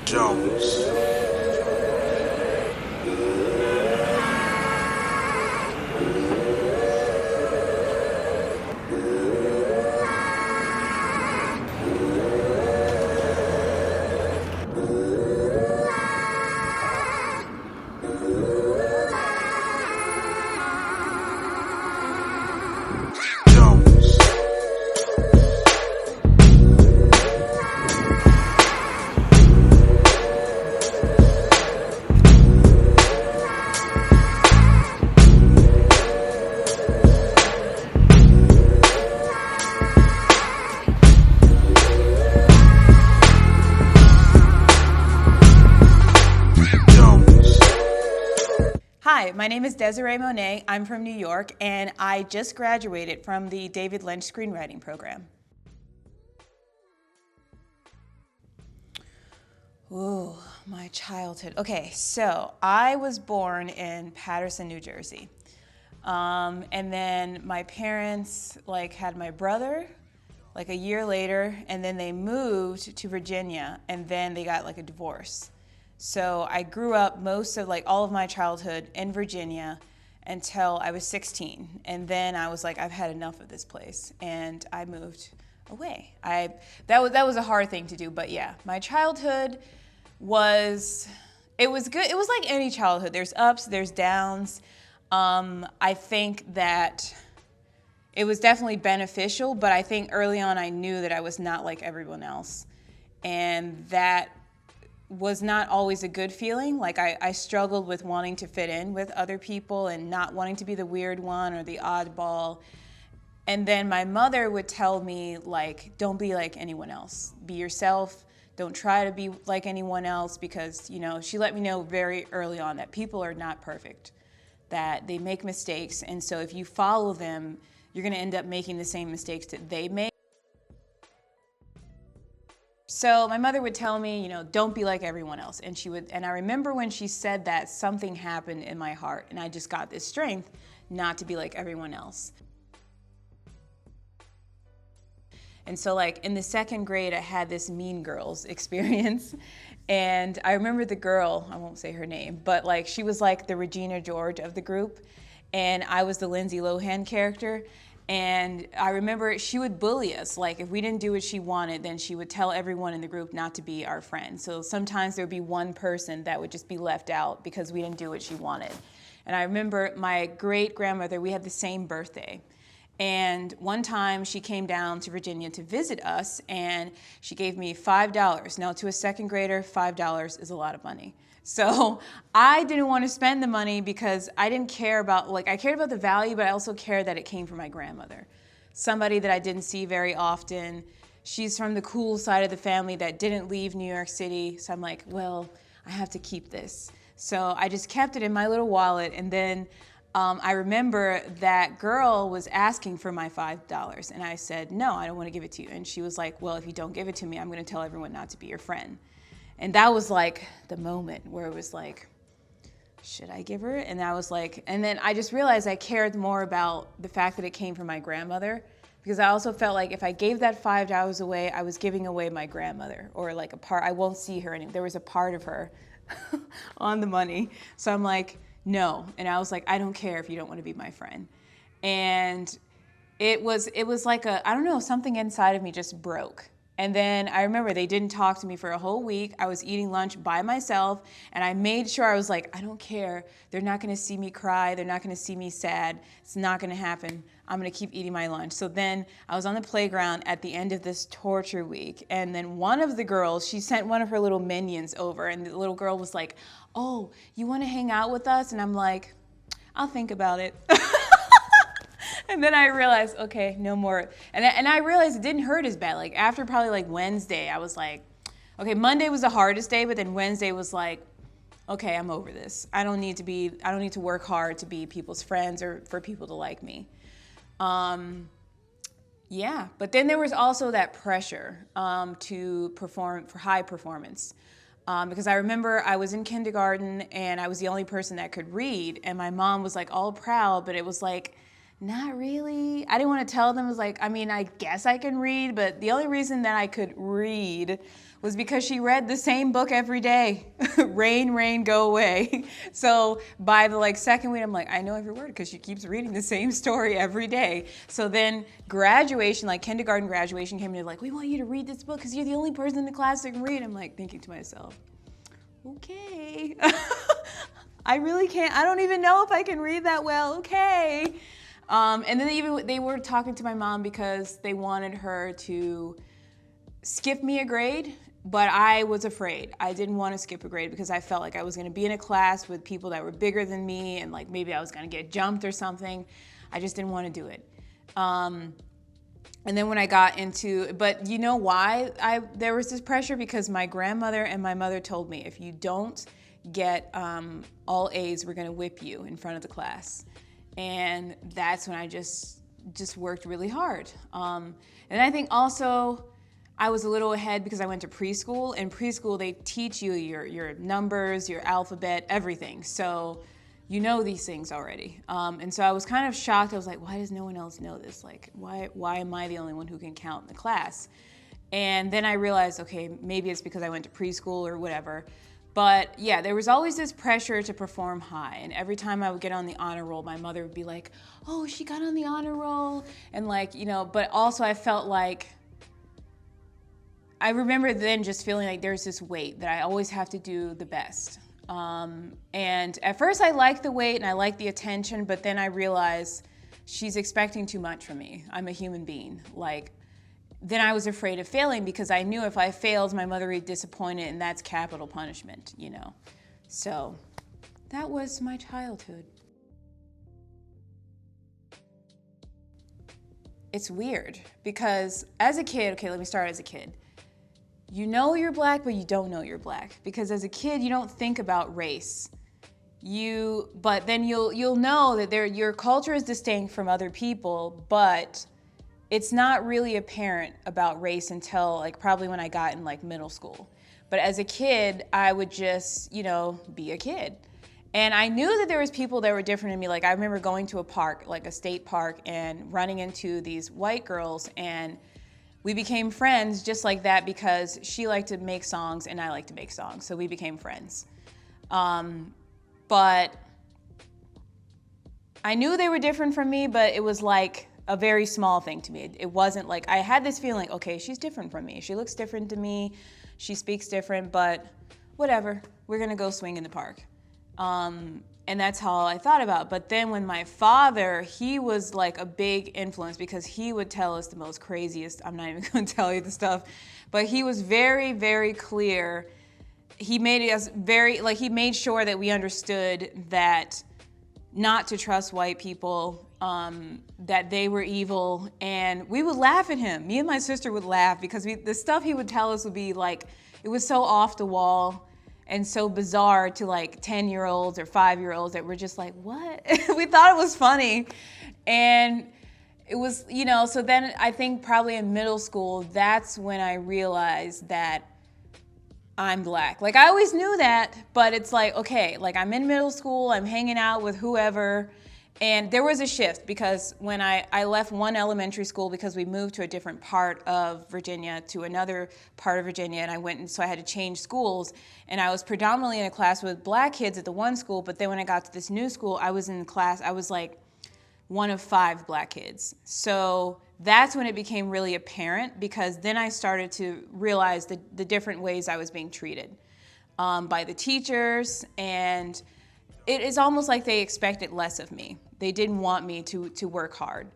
Jones. Jones. Jones. Hi, my name is Desiree Monae. I'm from New York, and I just graduated from the David Lynch screenwriting program. Ooh, my childhood. Okay, so I was born in Paterson, New Jersey. And then my parents had my brother a year later, and then they moved to Virginia, and then they got a divorce. So I grew up most of all of my childhood in Virginia until I was 16. And then I was like, I've had enough of this place, and I moved away. That was a hard thing to do, but yeah, my childhood was good. It was like any childhood. There's ups, there's downs. I think that it was definitely beneficial, but I think early on I knew that I was not like everyone else. And that was not always a good feeling. I struggled with wanting to fit in with other people and not wanting to be the weird one or the oddball. And then my mother would tell me, don't be like anyone else. Be yourself. Don't try to be like anyone else, because, she let me know very early on that people are not perfect, that they make mistakes. And so if you follow them, you're going to end up making the same mistakes that they make. So my mother would tell me, don't be like everyone else. And I remember when she said that, something happened in my heart, and I just got this strength not to be like everyone else. And so in the second grade, I had this Mean Girls experience. And I remember the girl, I won't say her name, but she was the Regina George of the group. And I was the Lindsay Lohan character. And I remember she would bully us. If we didn't do what she wanted, then she would tell everyone in the group not to be our friend. So sometimes there would be one person that would just be left out because we didn't do what she wanted. And I remember my great-grandmother, we had the same birthday. And one time she came down to Virginia to visit us, and she gave me $5. Now, to a second grader, $5 is a lot of money. So I didn't want to spend the money because I didn't care about, I cared about the value, but I also cared that it came from my grandmother, somebody that I didn't see very often. She's from the cool side of the family that didn't leave New York City. So I'm like, well, I have to keep this. So I just kept it in my little wallet, and then I remember that girl was asking for my $5, and I said, no, I don't want to give it to you. And she was like, well, if you don't give it to me, I'm going to tell everyone not to be your friend. And that was the moment where it was should I give her? And I was and then I just realized I cared more about the fact that it came from my grandmother, because I also felt if I gave that $5 away, I was giving away my grandmother, or a part, I won't see her anymore. There was a part of her on the money. So I'm no. And I was I don't care if you don't want to be my friend. And it was I don't know, something inside of me just broke. And then I remember they didn't talk to me for a whole week. I was eating lunch by myself, and I made sure I was I don't care. They're not going to see me cry. They're not going to see me sad. It's not going to happen. I'm going to keep eating my lunch. So then I was on the playground at the end of this torture week, and then one of the girls, she sent one of her little minions over, and the little girl was oh, you want to hang out with us? And I'm I'll think about it. And then I realized, okay, no more. And I realized it didn't hurt as bad. After probably Wednesday, I was okay, Monday was the hardest day, but then Wednesday was okay, I'm over this. I don't need to work hard to be people's friends or for people to like me. Yeah, but then there was also that pressure to perform for high performance. Because I remember I was in kindergarten and I was the only person that could read, and my mom was all proud, but it was not really. I didn't want to tell them. It was like, I mean, I guess I can read, but the only reason that I could read was because she read the same book every day. Rain, rain, go away. So by the second week, I'm like, I know every word because she keeps reading the same story every day. So then graduation, kindergarten graduation came and they're like, we want you to read this book because you're the only person in the class that can read. I'm like thinking to myself, okay. I really can't. I don't even know if I can read that well. Okay. And then they were talking to my mom because they wanted her to skip me a grade, but I was afraid. I didn't want to skip a grade because I felt like I was going to be in a class with people that were bigger than me and maybe I was going to get jumped or something. I just didn't want to do it. And then when I got into, but you know why there was this pressure? Because my grandmother and my mother told me, if you don't get all A's, we're going to whip you in front of the class. And that's when I just worked really hard. And I think also I was a little ahead because I went to preschool. In preschool, they teach you your numbers, your alphabet, everything. So you know these things already. And so I was kind of shocked. I was like, why does no one else know this? Why am I the only one who can count in the class? And then I realized, okay, maybe it's because I went to preschool or whatever. But yeah, there was always this pressure to perform high. And every time I would get on the honor roll, my mother would be like, oh, she got on the honor roll. And but also I felt like, I remember then just feeling like there's this weight that I always have to do the best. And at first I liked the weight and I liked the attention, but then I realized she's expecting too much from me. I'm a human being. Then I was afraid of failing because I knew if I failed, my mother would be disappointed, and that's capital punishment, So that was my childhood. It's weird because as a kid, okay, let me start as a kid. You know you're black, but you don't know you're black because as a kid, you don't think about race. But then you'll know that your culture is distinct from other people, but it's not really apparent about race until probably when I got in middle school. But as a kid, I would just, be a kid. And I knew that there was people that were different than me. I remember going to a park, a state park, and running into these white girls, and we became friends just like that because she liked to make songs and I liked to make songs. So we became friends. But I knew they were different from me, but it was a very small thing to me. It wasn't I had this feeling, okay, she's different from me. She looks different to me. She speaks different, but whatever. We're gonna go swing in the park. And that's how I thought about it. But then when my father, he was a big influence because he would tell us the most craziest, I'm not even gonna tell you the stuff, but he was very, very clear. He made us he made sure that we understood that not to trust white people, that they were evil, and we would laugh at him. Me and my sister would laugh because the stuff he would tell us would be it was so off the wall and so bizarre to 10-year-olds or 5-year-olds that we're just what? We thought it was funny. And it was, so then I think probably in middle school, that's when I realized that I'm black. I always knew that, but it's okay, I'm in middle school, I'm hanging out with whoever, and there was a shift because when I left one elementary school because we moved to a different part of Virginia to another part of Virginia, and so I had to change schools, and I was predominantly in a class with black kids at the one school, but then when I got to this new school, I was in class, I was one of 5 black kids. So that's when it became really apparent because then I started to realize the different ways I was being treated by the teachers, and it is almost like they expected less of me. They didn't want me to work hard.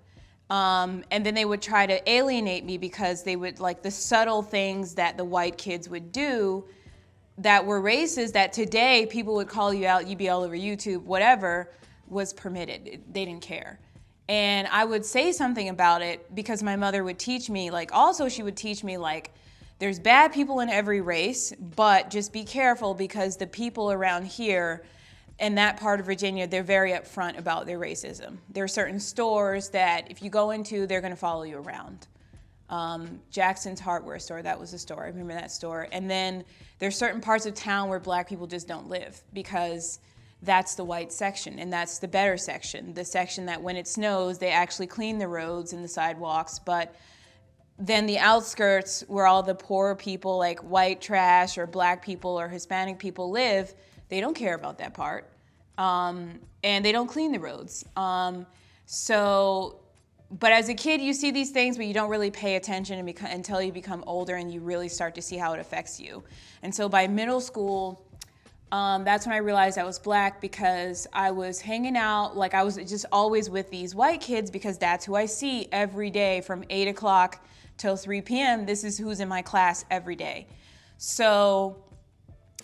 And then they would try to alienate me because they would the subtle things that the white kids would do that were racist that today people would call you out, you'd be all over YouTube, whatever, was permitted. They didn't care. And I would say something about it because my mother would teach me, also she would teach me there's bad people in every race, but just be careful because the people around here in that part of Virginia, they're very upfront about their racism. There are certain stores that if you go into, they're gonna follow you around. Jackson's Hardware Store, that was a store, I remember that store. And then there's certain parts of town where black people just don't live because that's the white section, and that's the better section, the section that when it snows, they actually clean the roads and the sidewalks. But then the outskirts, where all the poor people, like white trash or black people or Hispanic people live, they don't care about that part. And they don't clean the roads. But as a kid, you see these things, but you don't really pay attention until you become older and you really start to see how it affects you. And so by middle school, that's when I realized I was black, because I was hanging out, like I was just always with these white kids, because that's who I see every day from 8 o'clock till 3 p.m. This is who's in my class every day. So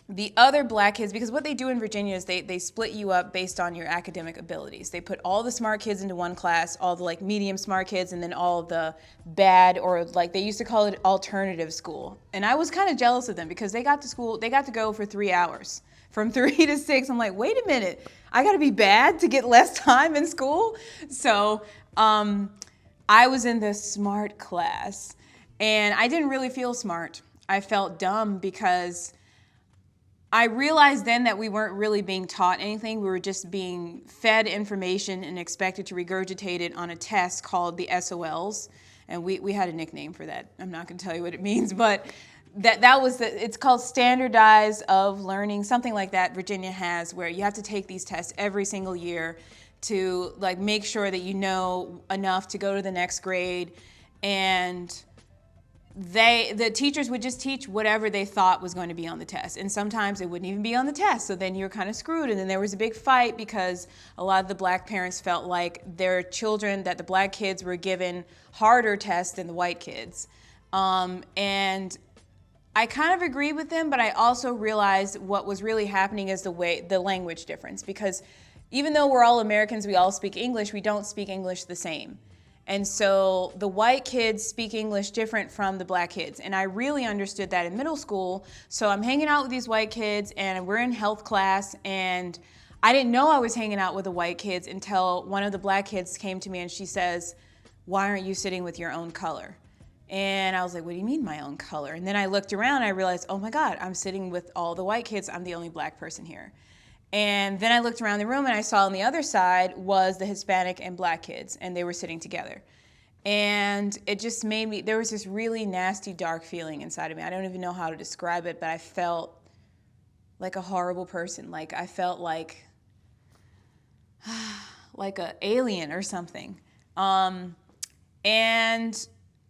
the other black kids, because what they do in Virginia is they split you up based on your academic abilities. They put all the smart kids into one class, all the like medium smart kids, and then all the bad, or like they used to call it alternative school. And I was kind of jealous of them, because they got to go for 3 hours. From 3 to 6, I'm like, wait a minute, I gotta be bad to get less time in school? So I was in the smart class, and I didn't really feel smart. I felt dumb, because I realized then that we weren't really being taught anything. We were just being fed information and expected to regurgitate it on a test called the SOLs. And we had a nickname for that. I'm not gonna tell you what it means, but it's called standardized of learning, something like that Virginia has, where you have to take these tests every single year to like make sure that you know enough to go to the next grade. And the teachers would just teach whatever they thought was going to be on the test. And sometimes it wouldn't even be on the test. So then you're kind of screwed. And then there was a big fight, because a lot of the black parents felt like their children, that the black kids were given harder tests than the white kids. And I kind of agree with them, but I also realized what was really happening is the language difference, because even though we're all Americans, we all speak English, we don't speak English the same. And so the white kids speak English different from the black kids. And I really understood that in middle school. So I'm hanging out with these white kids, and we're in health class, and I didn't know I was hanging out with the white kids until one of the black kids came to me and she says, "Why aren't you sitting with your own color?" And I was like, what do you mean my own color? And then I looked around and I realized, oh my God, I'm sitting with all the white kids. I'm the only black person here. And then I looked around the room and I saw on the other side was the Hispanic and black kids, and they were sitting together. And it just made me, there was this really nasty, dark feeling inside of me. I don't even know how to describe it, but I felt like a horrible person. Like I felt like an alien or something. And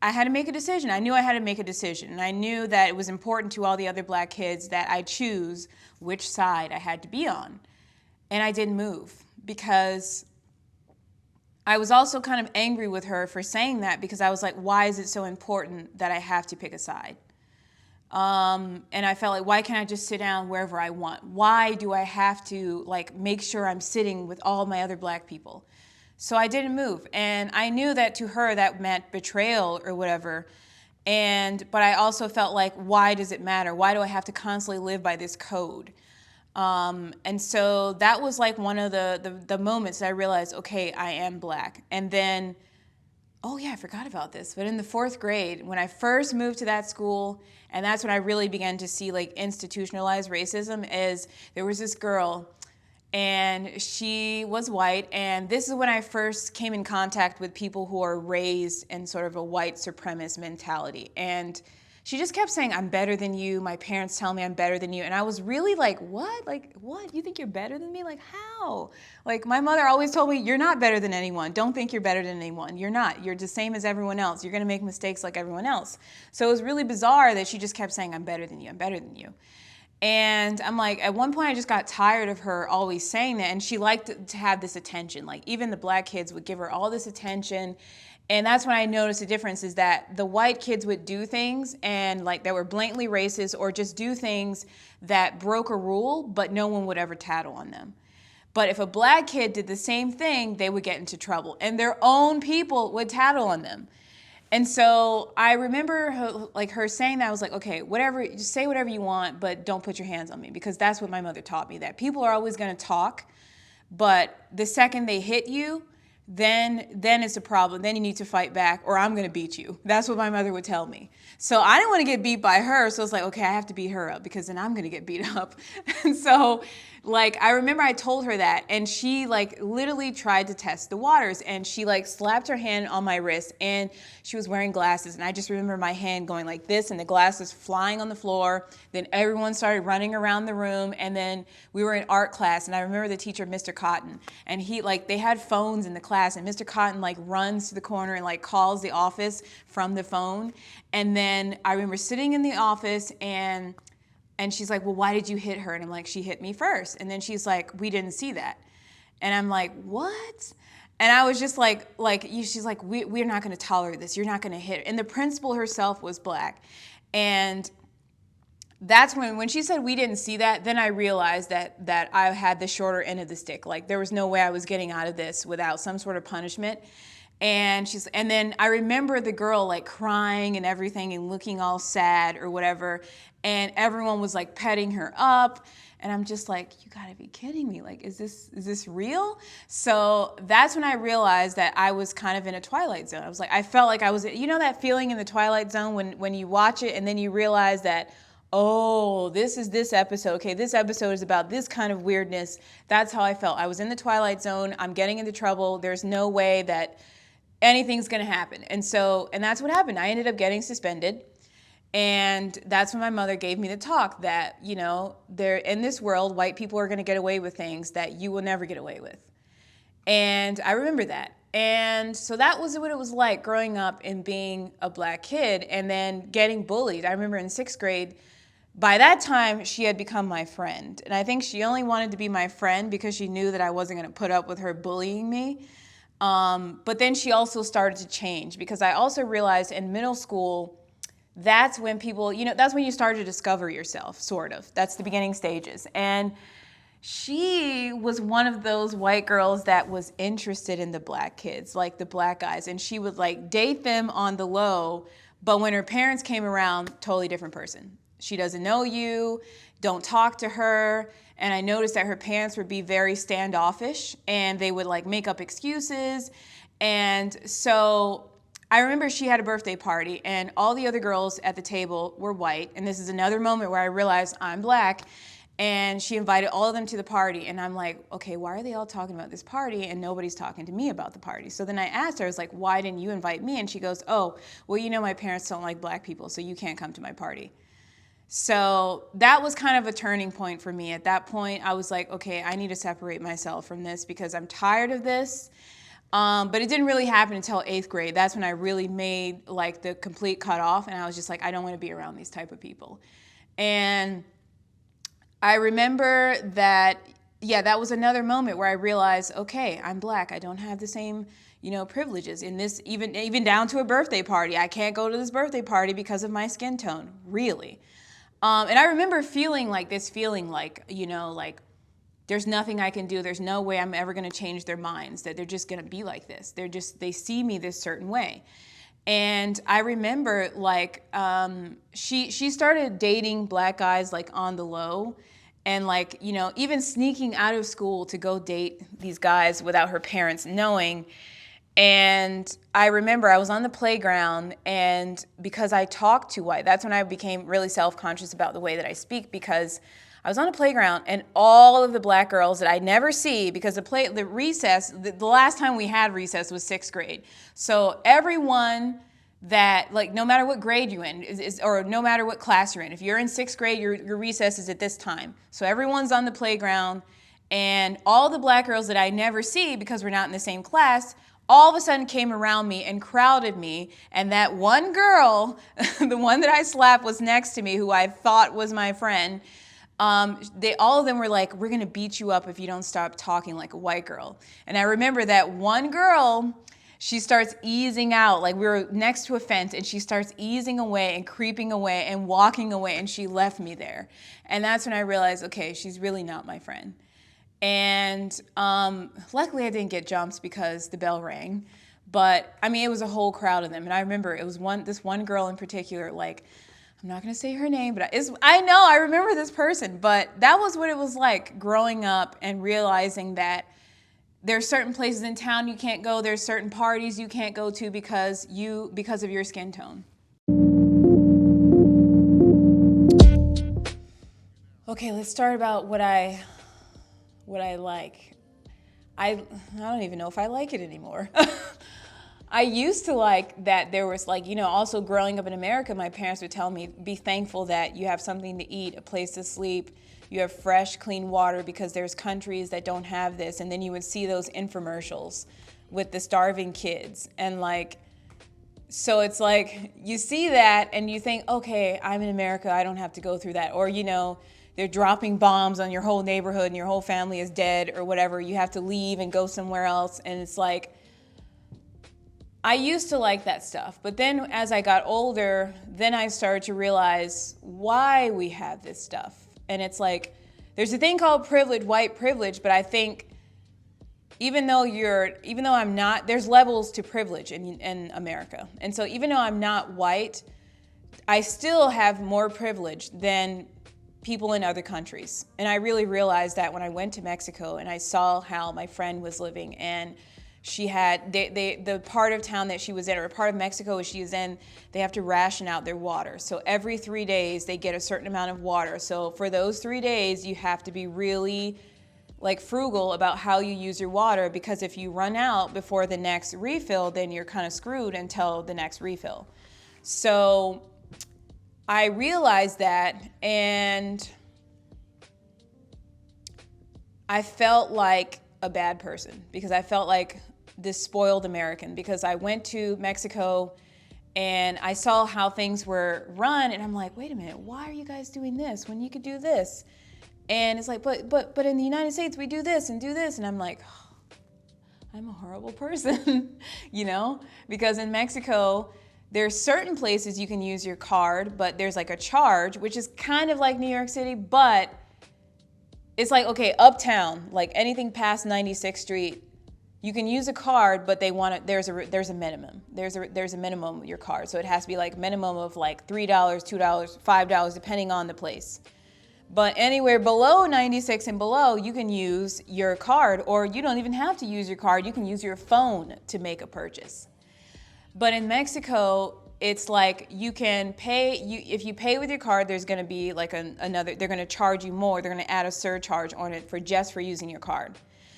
I had to make a decision. I knew I had to make a decision. And I knew that it was important to all the other black kids that I choose which side I had to be on. And I didn't move, because I was also kind of angry with her for saying that, because I was like, why is it so important that I have to pick a side? And I felt like, why can't I just sit down wherever I want? Why do I have to like make sure I'm sitting with all my other black people? So I didn't move. And I knew that to her that meant betrayal or whatever. But I also felt like, why does it matter? Why do I have to constantly live by this code? And so that was like one of the moments that I realized, okay, I am black. And then, oh yeah, I forgot about this. But in the 4th grade, when I first moved to that school, and that's when I really began to see like institutionalized racism, is there was this girl, and she was white, and this is when I first came in contact with people who are raised in sort of a white supremacist mentality. And she just kept saying, I'm better than you, my parents tell me I'm better than you. And I was really like, what? Like, what? You think you're better than me? Like, how? Like, my mother always told me, you're not better than anyone. Don't think you're better than anyone. You're not. You're the same as everyone else. You're gonna make mistakes like everyone else. So it was really bizarre that she just kept saying, I'm better than you, I'm better than you. And I'm like, at one point I just got tired of her always saying that, and she liked to have this attention. Like even the black kids would give her all this attention. And that's when I noticed the difference, is that the white kids would do things and like that were blatantly racist, or just do things that broke a rule, but no one would ever tattle on them. But if a black kid did the same thing, they would get into trouble, and their own people would tattle on them. And so I remember her saying that. I was like, okay, whatever, just say whatever you want, but don't put your hands on me, because that's what my mother taught me, that people are always going to talk, but the second they hit you, then it's a problem. Then you need to fight back or I'm going to beat you. That's what my mother would tell me. So I didn't want to get beat by her. So it's like, okay, I have to beat her up because then I'm going to get beat up. And so like, I remember I told her that and she like literally tried to test the waters and she like slapped her hand on my wrist and she was wearing glasses. And I just remember my hand going like this and the glasses flying on the floor. Then everyone started running around the room. And then we were in art class and I remember the teacher, Mr. Cotton, and he like, they had phones in the class and Mr. Cotton like runs to the corner and like calls the office from the phone. And then I remember sitting in the office and she's like, well, why did you hit her? And I'm like, she hit me first. And then she's like, we didn't see that. And I'm like, what? And I was just like, she's like, we're not going to tolerate this. You're not going to hit her. And the principal herself was black. And that's when she said we didn't see that, then I realized that I had the shorter end of the stick. Like there was no way I was getting out of this without some sort of punishment. And then I remember the girl like crying and everything and looking all sad or whatever. And everyone was like petting her up. And I'm just like, you gotta be kidding me. Like, is this real? So that's when I realized that I was kind of in a twilight zone. I was like, I felt like I was, you know that feeling in the twilight zone when you watch it and then you realize that, oh, this is this episode. Okay, this episode is about this kind of weirdness. That's how I felt. I was in the twilight zone. I'm getting into trouble. There's no way that anything's gonna happen. And that's what happened. I ended up getting suspended. And that's when my mother gave me the talk that, you know, there in this world, white people are gonna get away with things that you will never get away with. And I remember that. And so that was what it was like growing up and being a black kid and then getting bullied. I remember in 6th grade, by that time, she had become my friend. And I think she only wanted to be my friend because she knew that I wasn't gonna put up with her bullying me. But then she also started to change because I also realized in middle school, that's when people, you know, that's when you start to discover yourself, sort of. That's the beginning stages. And she was one of those white girls that was interested in the black kids, like the black guys. And she would like date them on the low, but when her parents came around, totally different person. She doesn't know you, don't talk to her. And I noticed that her parents would be very standoffish and they would like make up excuses. And so I remember she had a birthday party and all the other girls at the table were white. And this is another moment where I realized I'm black. And she invited all of them to the party. And I'm like, okay, why are they all talking about this party and nobody's talking to me about the party? So then I asked her, I was like, why didn't you invite me? And she goes, oh, well, you know, my parents don't like black people, so you can't come to my party. So that was kind of a turning point for me. At that point, I was like, okay, I need to separate myself from this because I'm tired of this. But it didn't really happen until 8th grade. That's when I really made like the complete cutoff. And I was just like, I don't want to be around these type of people. And I remember that, yeah, that was another moment where I realized, okay, I'm black. I don't have the same, you know, privileges in this, even down to a birthday party. I can't go to this birthday party because of my skin tone, really. And I remember feeling like, you know, like there's nothing I can do. There's no way I'm ever going to change their minds, that they're just going to be like this. They see me this certain way. And I remember like, she started dating black guys like on the low and like, you know, even sneaking out of school to go date these guys without her parents knowing. And I remember I was on the playground and because I talked too white, that's when I became really self-conscious about the way that I speak because I was on a playground and all of the black girls that I never see because the recess, the last time we had recess was 6th grade. So everyone that, like, no matter what grade you're in, or no matter what class you're in, if you're in 6th grade, your recess is at this time. So everyone's on the playground and all the black girls that I never see because we're not in the same class, all of a sudden came around me and crowded me. And that one girl, the one that I slapped was next to me, who I thought was my friend. All of them were like, we're gonna beat you up if you don't stop talking like a white girl. And I remember that one girl, she starts easing out, like we were next to a fence and she starts easing away and creeping away and walking away and she left me there. And that's when I realized, okay, she's really not my friend. And luckily I didn't get jumps because the bell rang. But I mean, it was a whole crowd of them. And I remember it was this one girl in particular, like, I'm not going to say her name, but I remember this person. But that was what it was like growing up and realizing that there's certain places in town you can't go. There's certain parties you can't go to because of your skin tone. Okay, let's start about what I like. I don't even know if I like it anymore. I used to like that there was like, also growing up in America, my parents would tell me, be thankful that you have something to eat, a place to sleep, you have fresh, clean water, because there's countries that don't have this. And then you would see those infomercials with the starving kids. And like, so it's like, you see that and you think, okay, I'm in America, I don't have to go through that. Or, they're dropping bombs on your whole neighborhood and your whole family is dead or whatever. You have to leave and go somewhere else. And it's like, I used to like that stuff. But then as I got older, then I started to realize why we have this stuff. And it's like, there's a thing called privilege, white privilege, but I think even though I'm not, there's levels to privilege in America. And so even though I'm not white, I still have more privilege than people in other countries. And I really realized that when I went to Mexico and I saw how my friend was living, and she had, the part of town that she was in, or part of Mexico she was in, they have to ration out their water. So every 3 days they get a certain amount of water. So for those 3 days you have to be really like frugal about how you use your water, because if you run out before the next refill, then you're kind of screwed until the next refill. So I realized that, and I felt like a bad person, because I felt like this spoiled American, because I went to Mexico and I saw how things were run, and I'm like, wait a minute, why are you guys doing this when you could do this? And it's like, but in the United States we do this, and I'm like, oh, I'm a horrible person, because in Mexico there's certain places you can use your card, but there's like a charge, which is kind of like New York City, but it's like, okay, uptown, like anything past 96th Street, you can use a card, but they want it. There's a minimum. There's a minimum of your card, so it has to be like minimum of like $3, $2, $5, depending on the place. But anywhere below 96 and below, you can use your card, or you don't even have to use your card. You can use your phone to make a purchase. But in Mexico, it's like you can pay. If you pay with your card, there's going to be like another. They're going to charge you more. They're going to add a surcharge on it for using your card.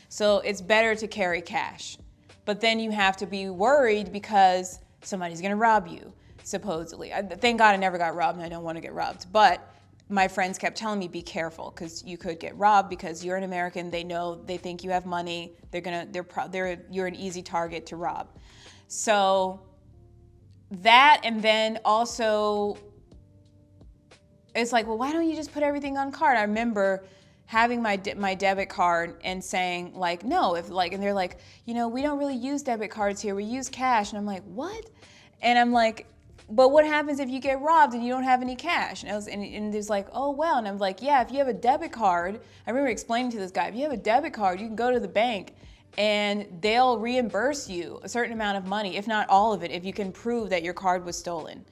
So it's better to carry cash. But then you have to be worried because somebody's going to rob you, supposedly. Thank God I never got robbed, and I don't want to get robbed. But my friends kept telling me, be careful, because you could get robbed, because you're an American. They think you have money. You're an easy target to rob. So that, and then also it's like, well, why don't you just put everything on card? I remember having my debit card and saying like, no, and they're like, we don't really use debit cards here. We use cash. And I'm like, what? And I'm like, but what happens if you get robbed and you don't have any cash? And there's like, oh, well. And I'm like, yeah, if you have a debit card, I remember explaining to this guy, if you have a debit card, you can go to the bank and they'll reimburse you a certain amount of money, if not all of it, if you can prove that your card was stolen.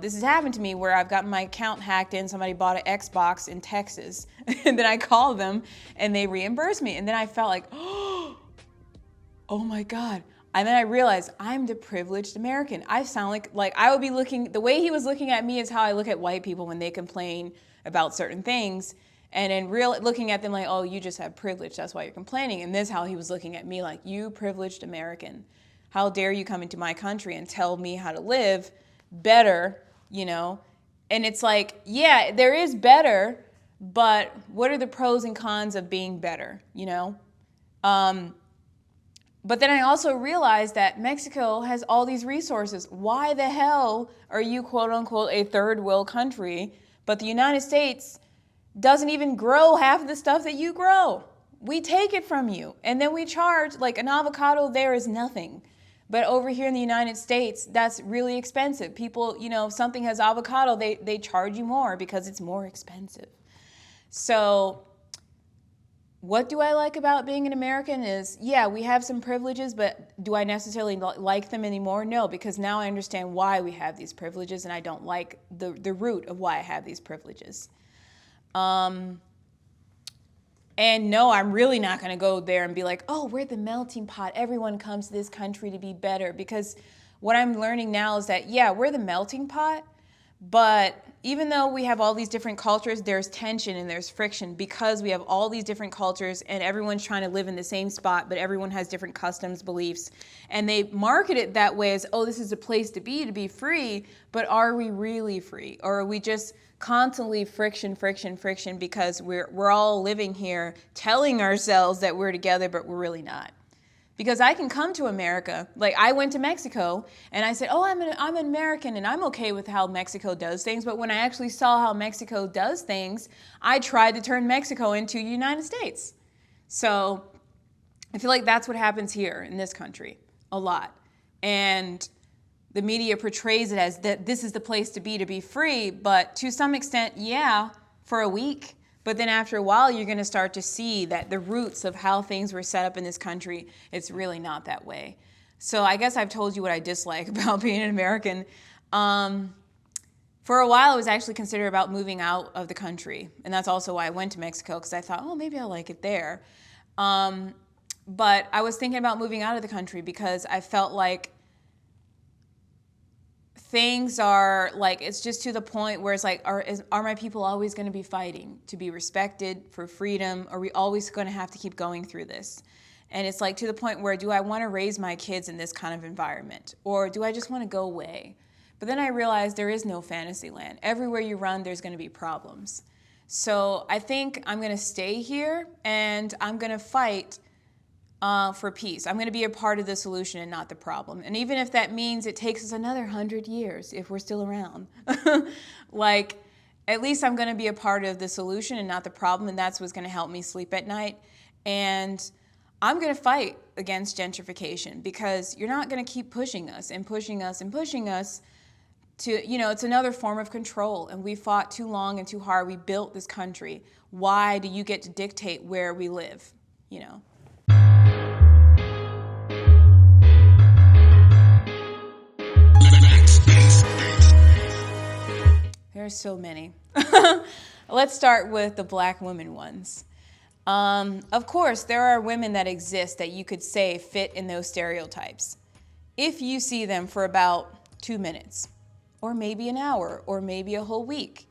This has happened to me where I've gotten my account hacked in, somebody bought an Xbox in Texas, and then I called them and they reimbursed me. And then I felt like, oh my God. And then I realized I'm the privileged American. I sound like I would be the way he was looking at me is how I look at white people when they complain about certain things. And then looking at them like, oh, you just have privilege, that's why you're complaining. And this is how he was looking at me, like, you privileged American. How dare you come into my country and tell me how to live better, And it's like, yeah, there is better, but what are the pros and cons of being better, But then I also realized that Mexico has all these resources. Why the hell are you, quote unquote, a third world country, but the United States doesn't even grow half of the stuff that you grow? We take it from you, and then we charge, like an avocado there is nothing. But over here in the United States, that's really expensive. People, if something has avocado, they charge you more because it's more expensive. So what do I like about being an American is, yeah, we have some privileges, but do I necessarily like them anymore? No, because now I understand why we have these privileges, and I don't like the root of why I have these privileges. And no, I'm really not going to go there and be like, oh, we're the melting pot. Everyone comes to this country to be better. Because what I'm learning now is that, yeah, we're the melting pot. But even though we have all these different cultures, there's tension and there's friction because we have all these different cultures and everyone's trying to live in the same spot, but everyone has different customs, beliefs. And they market it that way as, oh, this is a place to be free. But are we really free? Or are we just constantly friction because we're all living here telling ourselves that we're together, but we're really not? Because I can come to America, like I went to Mexico and I said, oh, I'm an American and I'm okay with how Mexico does things. But when I actually saw how Mexico does things, I tried to turn Mexico into the United States. So I feel like that's what happens here in this country a lot. And the media portrays it as that this is the place to be free. But to some extent, yeah, for a week. But then after a while, you're going to start to see that the roots of how things were set up in this country, it's really not that way. So I guess I've told you what I dislike about being an American. For a while, I was actually considering about moving out of the country. And that's also why I went to Mexico, because I thought, oh, maybe I'll like it there. But I was thinking about moving out of the country because I felt like things are like, it's just to the point where it's like, are my people always going to be fighting to be respected for freedom? Are we always going to have to keep going through this? And it's like to the point where, do I want to raise my kids in this kind of environment? Or do I just want to go away? But then I realized there is no fantasy land. Everywhere you run, there's going to be problems. So I think I'm going to stay here and I'm going to fight for peace. I'm going to be a part of the solution and not the problem. And even if that means it takes us another 100 years, if we're still around, like, at least I'm going to be a part of the solution and not the problem. And that's what's going to help me sleep at night. And I'm going to fight against gentrification because you're not going to keep pushing us and pushing us and pushing us to, you know, it's another form of control. And we fought too long and too hard. We built this country. Why do you get to dictate where we live, you know? There's so many. Let's start with the black women ones. Of course, there are women that exist that you could say fit in those stereotypes. If you see them for about 2 minutes, or maybe an hour, or maybe a whole week.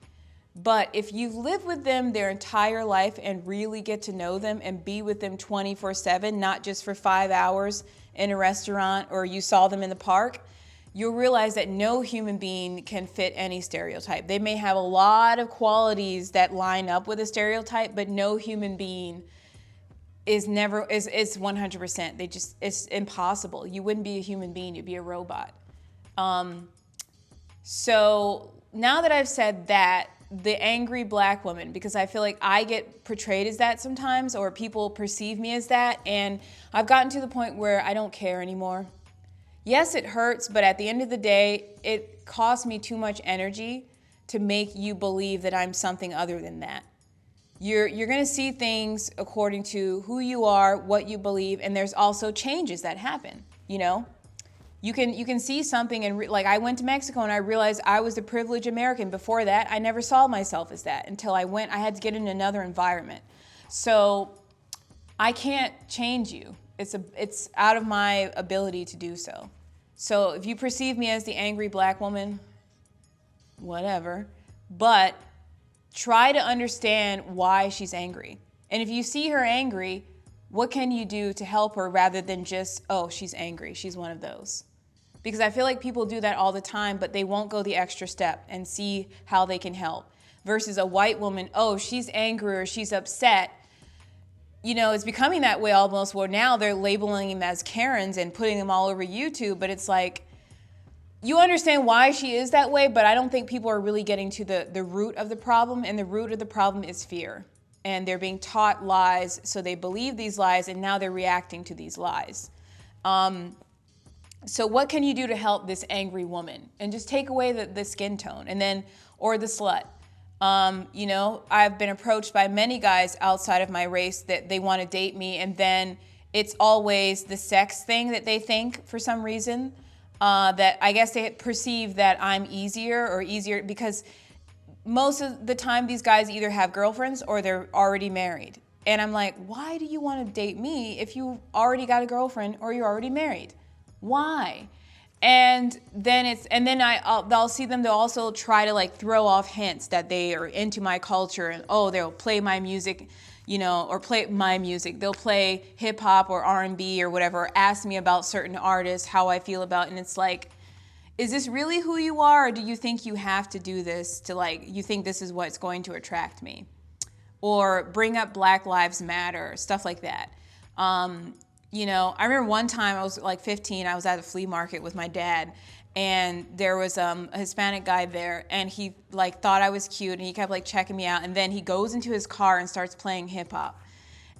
But if you've lived with them their entire life and really get to know them and be with them 24/7, not just for 5 hours in a restaurant or you saw them in the park, you'll realize that no human being can fit any stereotype. They may have a lot of qualities that line up with a stereotype, but no human being is 100%. It's impossible. You wouldn't be a human being, you'd be a robot. So now that I've said that, the angry black woman, because I feel like I get portrayed as that sometimes, or people perceive me as that, and I've gotten to the point where I don't care anymore. Yes, it hurts, but at the end of the day, it costs me too much energy to make you believe that I'm something other than that. You're going to see things according to who you are, what you believe, and there's also changes that happen, you know? You can see something and like I went to Mexico and I realized I was the privileged American. Before that, I never saw myself as that until I had to get in another environment. So I can't change you. It's out of my ability to do so. So if you perceive me as the angry black woman, whatever, but try to understand why she's angry. And if you see her angry, what can you do to help her rather than just, oh, she's angry, she's one of those. Because I feel like people do that all the time, but they won't go the extra step and see how they can help. Versus a white woman, oh, she's angry or she's upset. You know, it's becoming that way almost where now they're labeling them as Karens and putting them all over YouTube. But it's like, you understand why she is that way, but I don't think people are really getting to the root of the problem. And the root of the problem is fear. And they're being taught lies, so they believe these lies, and now they're reacting to these lies. So what can you do to help this angry woman? And just take away the skin tone, and then, or the slut. You know, I've been approached by many guys outside of my race that they want to date me, and then it's always the sex thing that they think for some reason. That I guess they perceive that I'm easier because most of the time these guys either have girlfriends or they're already married. And I'm like, why do you want to date me if you already got a girlfriend or you're already married? Why? And then I'll see them. They'll also try to like throw off hints that they are into my culture, and they'll play my music, or play my music. They'll play hip hop or R&B or whatever. Or ask me about certain artists, how I feel about, and it's like, is this really who you are, or do you think you have to do this to you think this is what's going to attract me? Or bring up Black Lives Matter, stuff like that. I remember one time I was like 15, I was at a flea market with my dad, and there was a Hispanic guy there, and he like thought I was cute, and he kept like checking me out, and then he goes into his car and starts playing hip hop,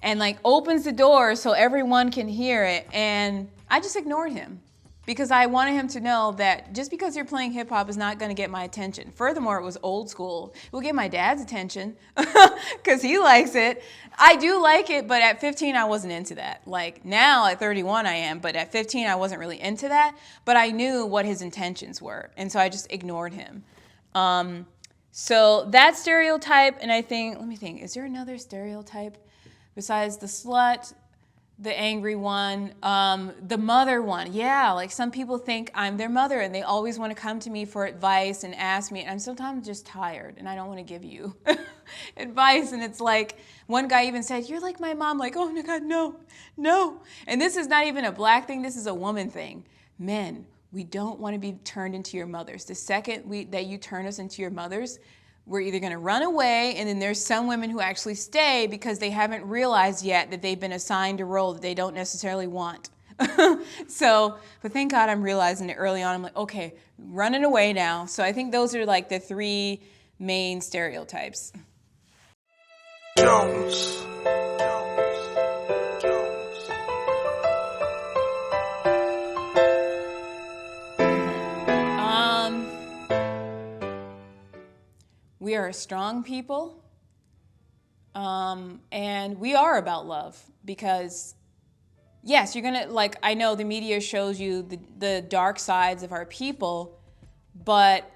and like opens the door so everyone can hear it, and I just ignored him. Because I wanted him to know that just because you're playing hip hop is not going to get my attention. Furthermore, it was old school. It will get my dad's attention because he likes it. I do like it, but at 15, I wasn't into that. Like now at 31, I am, but at 15, I wasn't really into that. But I knew what his intentions were, and so I just ignored him. So that stereotype, and let me think, is there another stereotype besides the slut? The angry one, the mother one. Yeah, like some people think I'm their mother and they always want to come to me for advice and ask me. And I'm sometimes just tired and I don't want to give you advice. And it's like, one guy even said, you're like my mom. Like, oh my God, no. And this is not even a black thing. This is a woman thing. Men, we don't want to be turned into your mothers. The second that you turn us into your mothers, we're either going to run away, and then there's some women who actually stay because they haven't realized yet that they've been assigned a role that they don't necessarily want. But thank God I'm realizing it early on. I'm like, okay, running away now. So I think those are like the three main stereotypes. Jones. We are a strong people, and we are about love because, yes, you're gonna, like, I know the media shows you the dark sides of our people, but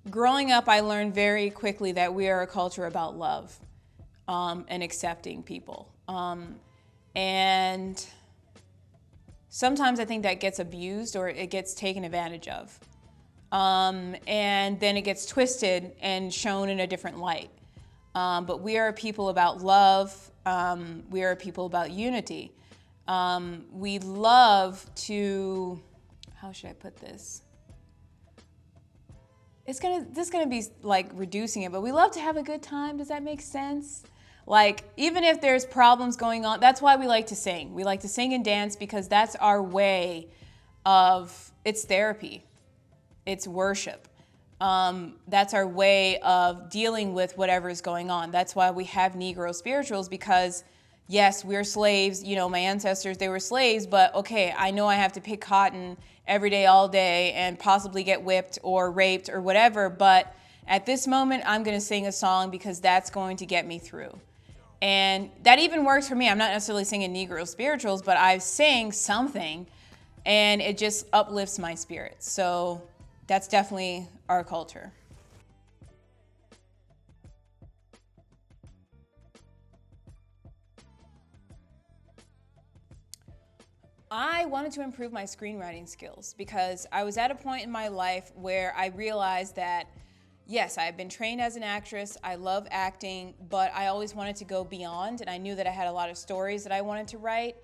growing up, I learned very quickly that we are a culture about love and accepting people. And sometimes I think that gets abused or it gets taken advantage of. And then it gets twisted and shown in a different light. But we are a people about love. We are a people about unity. We love to, how should I put this? This is gonna be like reducing it, but we love to have a good time. Does that make sense? Like, even if there's problems going on, that's why we like to sing. We like to sing and dance because that's our way of, it's therapy. It's worship. That's our way of dealing with whatever is going on. That's why we have Negro spirituals because, yes, we're slaves. My ancestors, they were slaves, but okay, I know I have to pick cotton every day, all day, and possibly get whipped or raped or whatever, but at this moment, I'm going to sing a song because that's going to get me through. And that even works for me. I'm not necessarily singing Negro spirituals, but I sing something, and it just uplifts my spirit. So that's definitely our culture. I wanted to improve my screenwriting skills because I was at a point in my life where I realized that, yes, I've been trained as an actress, I love acting, but I always wanted to go beyond, and I knew that I had a lot of stories that I wanted to write.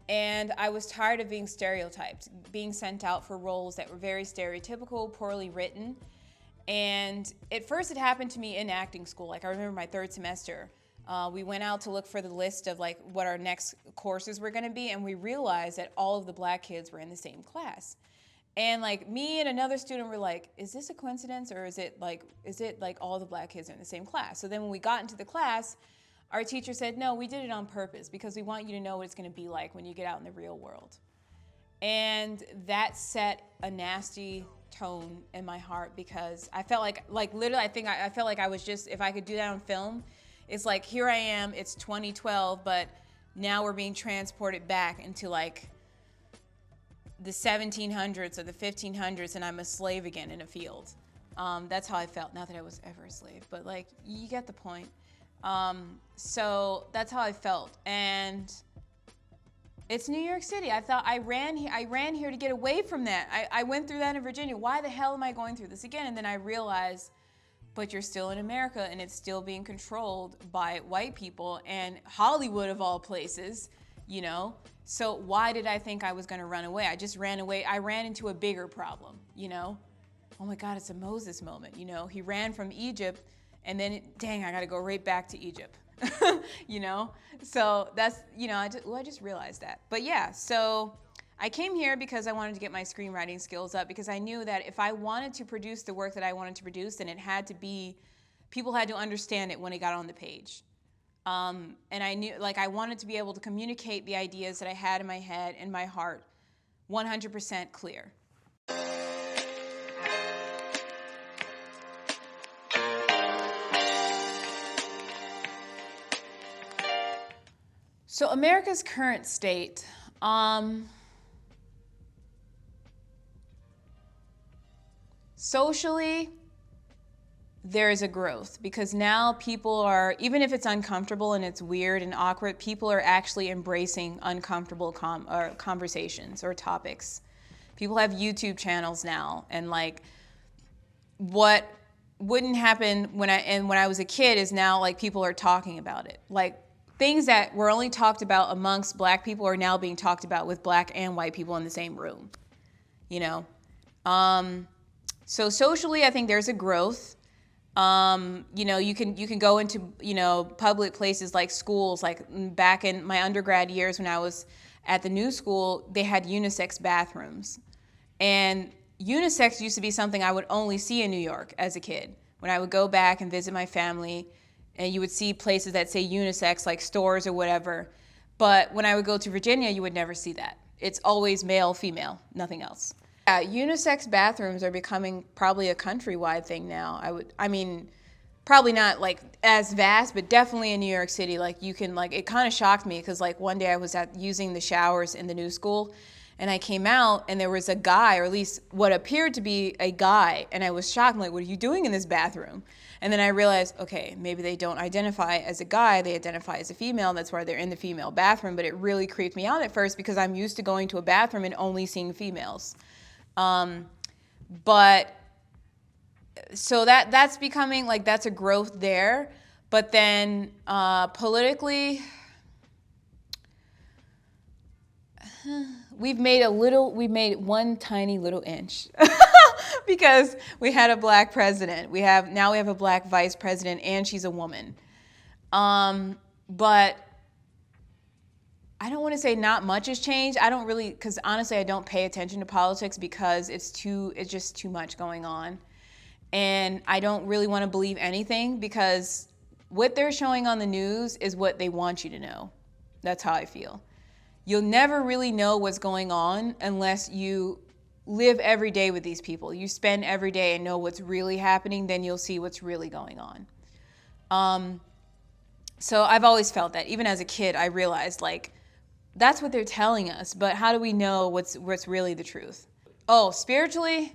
And I was tired of being stereotyped, being sent out for roles that were very stereotypical, poorly written. And at first it happened to me in acting school. Like I remember my third semester, we went out to look for the list of like what our next courses were gonna be, and we realized that all of the black kids were in the same class. And like me and another student were like, is this a coincidence or is it like all the black kids are in the same class? So then when we got into the class, our teacher said, no, we did it on purpose because we want you to know what it's going to be like when you get out in the real world. And that set a nasty tone in my heart because I felt like literally, I felt like I was just, if I could do that on film, it's like, here I am, it's 2012, but now we're being transported back into like the 1700s or the 1500s and I'm a slave again in a field. That's how I felt, not that I was ever a slave, but like, you get the point. So that's how I felt. And it's New York City. I thought I ran here to get away from that. I went through that in Virginia. Why the hell am I going through this again? And then I realized, but you're still in America and it's still being controlled by white people and Hollywood of all places, you know? So why did I think I was gonna run away? I just ran away. I ran into a bigger problem, you know? Oh my God, it's a Moses moment, you know? He ran from Egypt and then, dang, I gotta go right back to Egypt, you know? So that's, you know, I just realized that. But yeah, so I came here because I wanted to get my screenwriting skills up, because I knew that if I wanted to produce the work that I wanted to produce, then it had to be, people had to understand it when it got on the page. And I knew, like, I wanted to be able to communicate the ideas that I had in my head and my heart 100% clear. So America's current state, socially, there is a growth, because now people are, even if it's uncomfortable and it's weird and awkward, people are actually embracing uncomfortable conversations or topics. People have YouTube channels now, and like, what wouldn't happen when I was a kid is now, like, people are talking about it. Like, things that were only talked about amongst black people are now being talked about with black and white people in the same room, you know? So socially, I think there's a growth. You know, you can go into, you know, public places like schools. Like back in my undergrad years when I was at the new school, they had unisex bathrooms. And unisex used to be something I would only see in New York as a kid. When I would go back and visit my family, and you would see places that say unisex, like stores or whatever. But when I would go to Virginia, you would never see that. It's always male, female, nothing else. Yeah, unisex bathrooms are becoming probably a countrywide thing now. I mean, probably not like as vast, but definitely in New York City, like you can, like, it kind of shocked me because like one day I was using the showers in the new school, and I came out and there was a guy, or at least what appeared to be a guy, and I was shocked. I'm like, what are you doing in this bathroom? And then I realized, okay, maybe they don't identify as a guy, they identify as a female, and that's why they're in the female bathroom. But it really creeped me out at first because I'm used to going to a bathroom and only seeing females. But so that's becoming, like, that's a growth there. But then politically, we've made one tiny little inch because we had a black president. Now we have a black vice president, and she's a woman. But I don't want to say not much has changed. I don't really, because honestly, I don't pay attention to politics because it's just too much going on. And I don't really want to believe anything because what they're showing on the news is what they want you to know. That's how I feel. You'll never really know what's going on unless you live every day with these people. You spend every day and know what's really happening, then you'll see what's really going on. So I've always felt that. Even as a kid, I realized, like, that's what they're telling us, but how do we know what's really the truth? Oh, spiritually?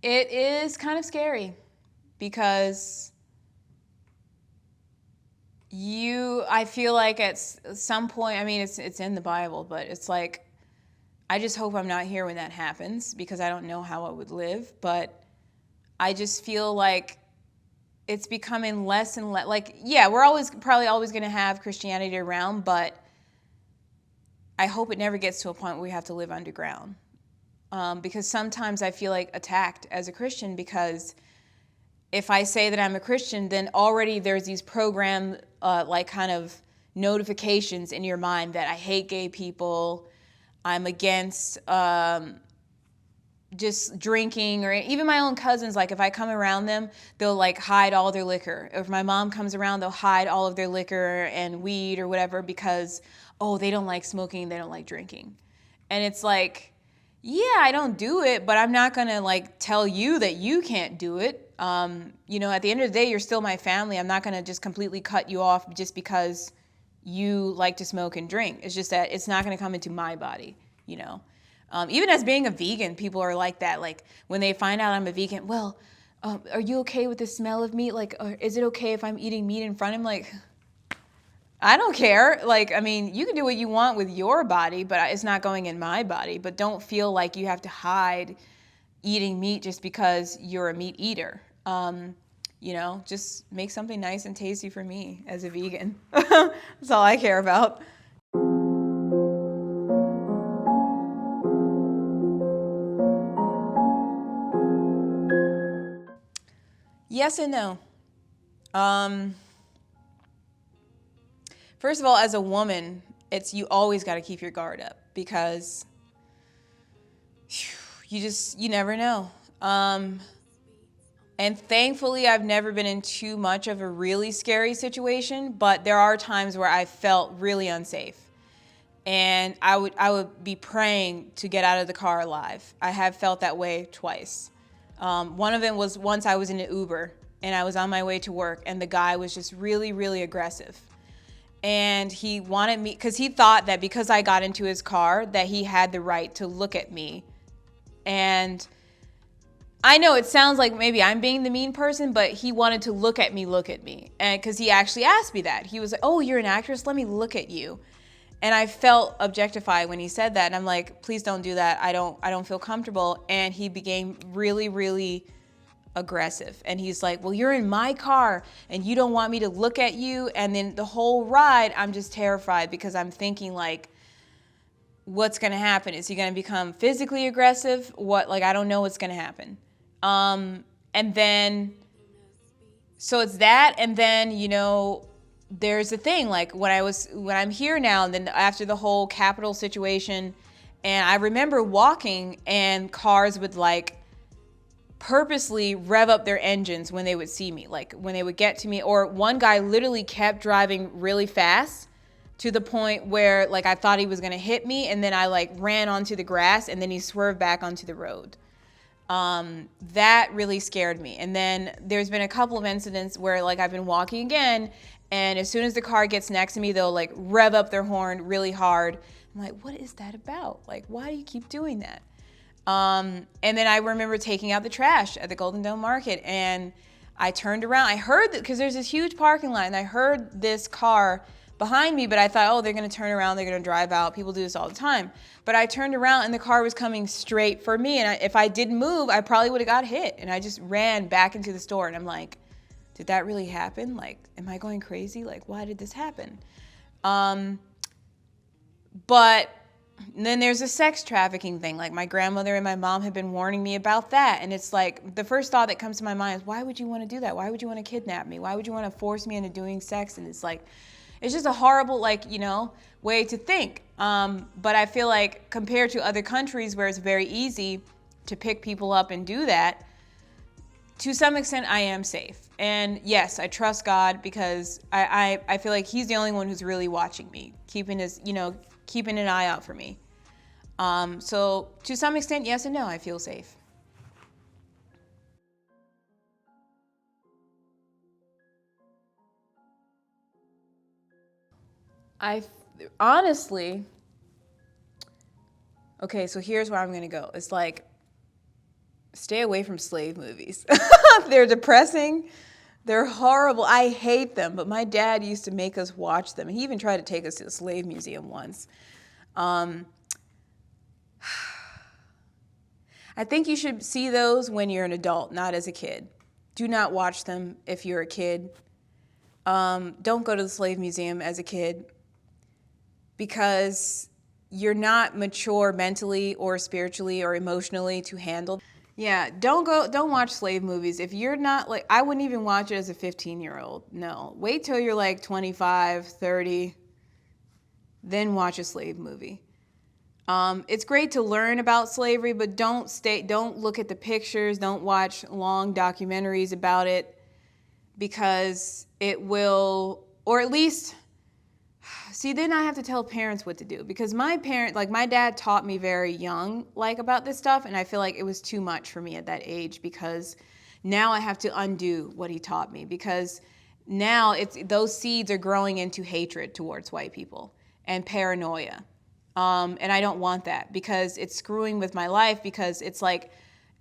It is kind of scary because I feel like at some point, I mean, it's in the Bible, but it's like, I just hope I'm not here when that happens because I don't know how I would live, but I just feel like it's becoming less and less, like, yeah, we're probably always going to have Christianity around, but I hope it never gets to a point where we have to live underground. Because sometimes I feel like attacked as a Christian because if I say that I'm a Christian, then already there's these programmed, like, kind of notifications in your mind that I hate gay people, I'm against just drinking, or even my own cousins, like if I come around them, they'll like hide all their liquor. If my mom comes around, they'll hide all of their liquor and weed or whatever because, oh, they don't like smoking, they don't like drinking. And it's like, yeah, I don't do it, but I'm not gonna like tell you that you can't do it. You know, at the end of the day, you're still my family. I'm not gonna just completely cut you off just because you like to smoke and drink. It's just that it's not gonna come into my body, you know. Even as being a vegan, people are like that. Like when they find out I'm a vegan, well, are you okay with the smell of meat? Like, or is it okay if I'm eating meat in front of him? Like, I don't care. Like, I mean, you can do what you want with your body, but it's not going in my body. But don't feel like you have to hide eating meat just because you're a meat eater. Just make something nice and tasty for me as a vegan. That's all I care about. Yes and no. First of all, as a woman, you always got to keep your guard up because you never know. And thankfully, I've never been in too much of a really scary situation, but there are times where I felt really unsafe. And I would be praying to get out of the car alive. I have felt that way twice. One of them was once I was in an Uber and I was on my way to work and the guy was just really, really aggressive. And he wanted me, because he thought that because I got into his car that he had the right to look at me. And I know it sounds like maybe I'm being the mean person, but he wanted to look at me. And because he actually asked me that. He was like, oh, you're an actress? Let me look at you. And I felt objectified when he said that. And I'm like, please don't do that. I don't feel comfortable. And he became really, really aggressive. And he's like, well, you're in my car and you don't want me to look at you. And then the whole ride, I'm just terrified because I'm thinking like, what's going to happen? Is he going to become physically aggressive? I don't know what's going to happen. And then, so it's that. And then, there's a thing like when I'm here now, and then after the whole Capitol situation, and I remember walking and cars would like purposely rev up their engines when they would see me, like when they would get to me, or one guy literally kept driving really fast to the point where like I thought he was gonna hit me, and then I like ran onto the grass and then he swerved back onto the road. That really scared me. And then there's been a couple of incidents where like I've been walking again, and as soon as the car gets next to me, they'll like rev up their horn really hard. I'm like, what is that about? Like, why do you keep doing that? And then I remember taking out the trash at the Golden Dome Market, and I turned around. I heard that because there's this huge parking lot, and I heard this car behind me, but I thought, oh, they're going to turn around, they're going to drive out. People do this all the time. But I turned around, and the car was coming straight for me, and if I didn't move, I probably would have got hit. And I just ran back into the store, and I'm like, did that really happen? Like, am I going crazy? Like, why did this happen? But then there's a sex trafficking thing. Like my grandmother and my mom have been warning me about that. And it's like, the first thought that comes to my mind is, why would you want to do that? Why would you want to kidnap me? Why would you want to force me into doing sex? And it's like, it's just a horrible, way to think. But I feel like compared to other countries where it's very easy to pick people up and do that, to some extent, I am safe. And yes, I trust God because I feel like he's the only one who's really watching me, keeping an eye out for me. So to some extent, yes and no, I feel safe. Honestly, okay, so here's where I'm gonna go. It's like, stay away from slave movies. They're depressing. They're horrible. I hate them, but my dad used to make us watch them. He even tried to take us to the slave museum once. I think you should see those when you're an adult, not as a kid. Do not watch them if you're a kid. Don't go to the slave museum as a kid because you're not mature mentally or spiritually or emotionally to handle. Yeah, don't watch slave movies. If you're not like, I wouldn't even watch it as a 15-year-old. No, wait till you're like 25, 30, then watch a slave movie. It's great to learn about slavery, but don't look at the pictures, don't watch long documentaries about it because it will, or at least, see, then I have to tell parents what to do because my dad taught me very young, about this stuff, and I feel like it was too much for me at that age because now I have to undo what he taught me because now those seeds are growing into hatred towards white people and paranoia. And I don't want that because it's screwing with my life, because it's like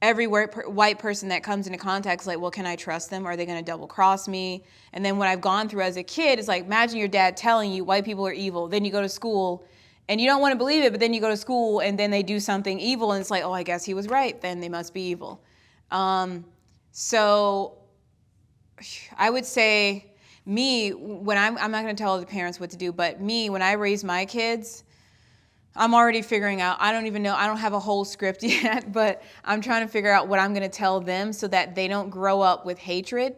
every white person that comes into contact is like, well, can I trust them? Are they going to double cross me? And then what I've gone through as a kid is like, imagine your dad telling you white people are evil. Then you go to school and you don't want to believe it, but then you go to school and then they do something evil and it's like, oh, I guess he was right. Then they must be evil. So I would say me, when I'm not going to tell the parents what to do, but me, when I raise my kids, I'm already figuring out, I don't even know, I don't have a whole script yet, but I'm trying to figure out what I'm going to tell them so that they don't grow up with hatred.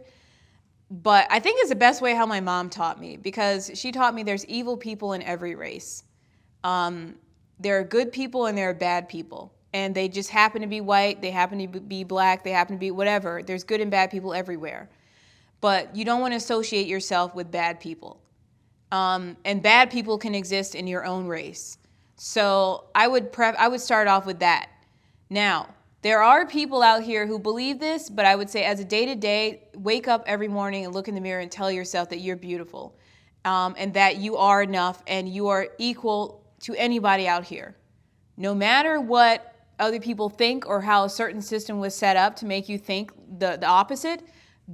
But I think it's the best way how my mom taught me, because she taught me there's evil people in every race. There are good people and there are bad people. And they just happen to be white, they happen to be black, they happen to be whatever. There's good and bad people everywhere. But you don't want to associate yourself with bad people. And bad people can exist in your own race. So I would start off with that. Now, there are people out here who believe this, but I would say as a day-to-day, wake up every morning and look in the mirror and tell yourself that you're beautiful, and that you are enough and you are equal to anybody out here. No matter what other people think or how a certain system was set up to make you think the opposite,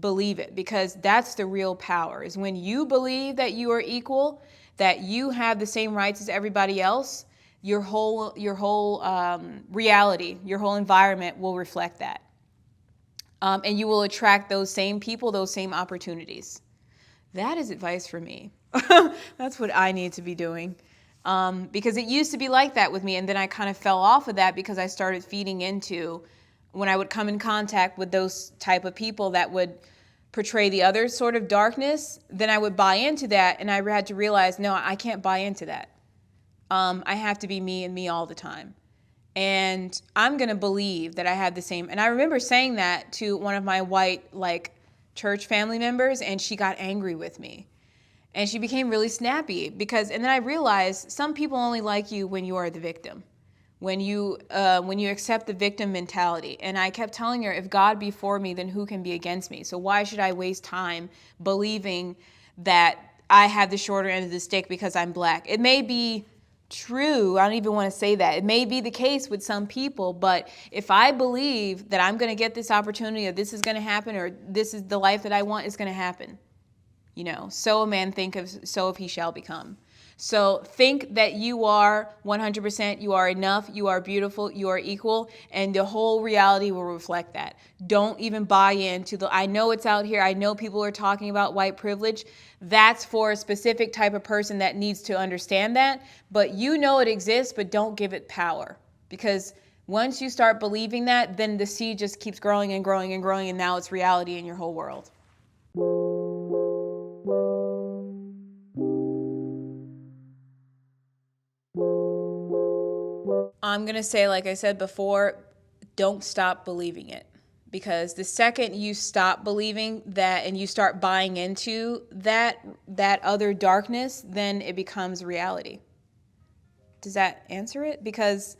believe it, because that's the real power, is when you believe that you are equal, that you have the same rights as everybody else. Your whole reality, your whole environment will reflect that. And you will attract those same people, those same opportunities. That is advice for me. That's what I need to be doing. Because it used to be like that with me, and then I kind of fell off of that because I started feeding into, when I would come in contact with those type of people that would portray the other sort of darkness, then I would buy into that, and I had to realize, no, I can't buy into that. I have to be me and me all the time. And I'm going to believe that I have the same. And I remember saying that to one of my white, church family members, and she got angry with me. And she became really snappy and then I realized some people only like you when you are the victim, when you accept the victim mentality. And I kept telling her, if God be for me, then who can be against me? So why should I waste time believing that I have the shorter end of the stick because I'm black? It may be true. I don't even want to say that. It may be the case with some people, but if I believe that I'm going to get this opportunity, or this is going to happen, or this is the life that I want, it's going to happen. So a man thinketh, so if he shall become. So think that you are 100%, you are enough, you are beautiful, you are equal, and the whole reality will reflect that. Don't even buy into I know it's out here, I know people are talking about white privilege. That's for a specific type of person that needs to understand that, but it exists, but don't give it power. Because once you start believing that, then the seed just keeps growing and growing and growing, and now it's reality in your whole world. I'm going to say, like I said before, don't stop believing it. Because the second you stop believing that and you start buying into that other darkness, then it becomes reality. Does that answer it? Because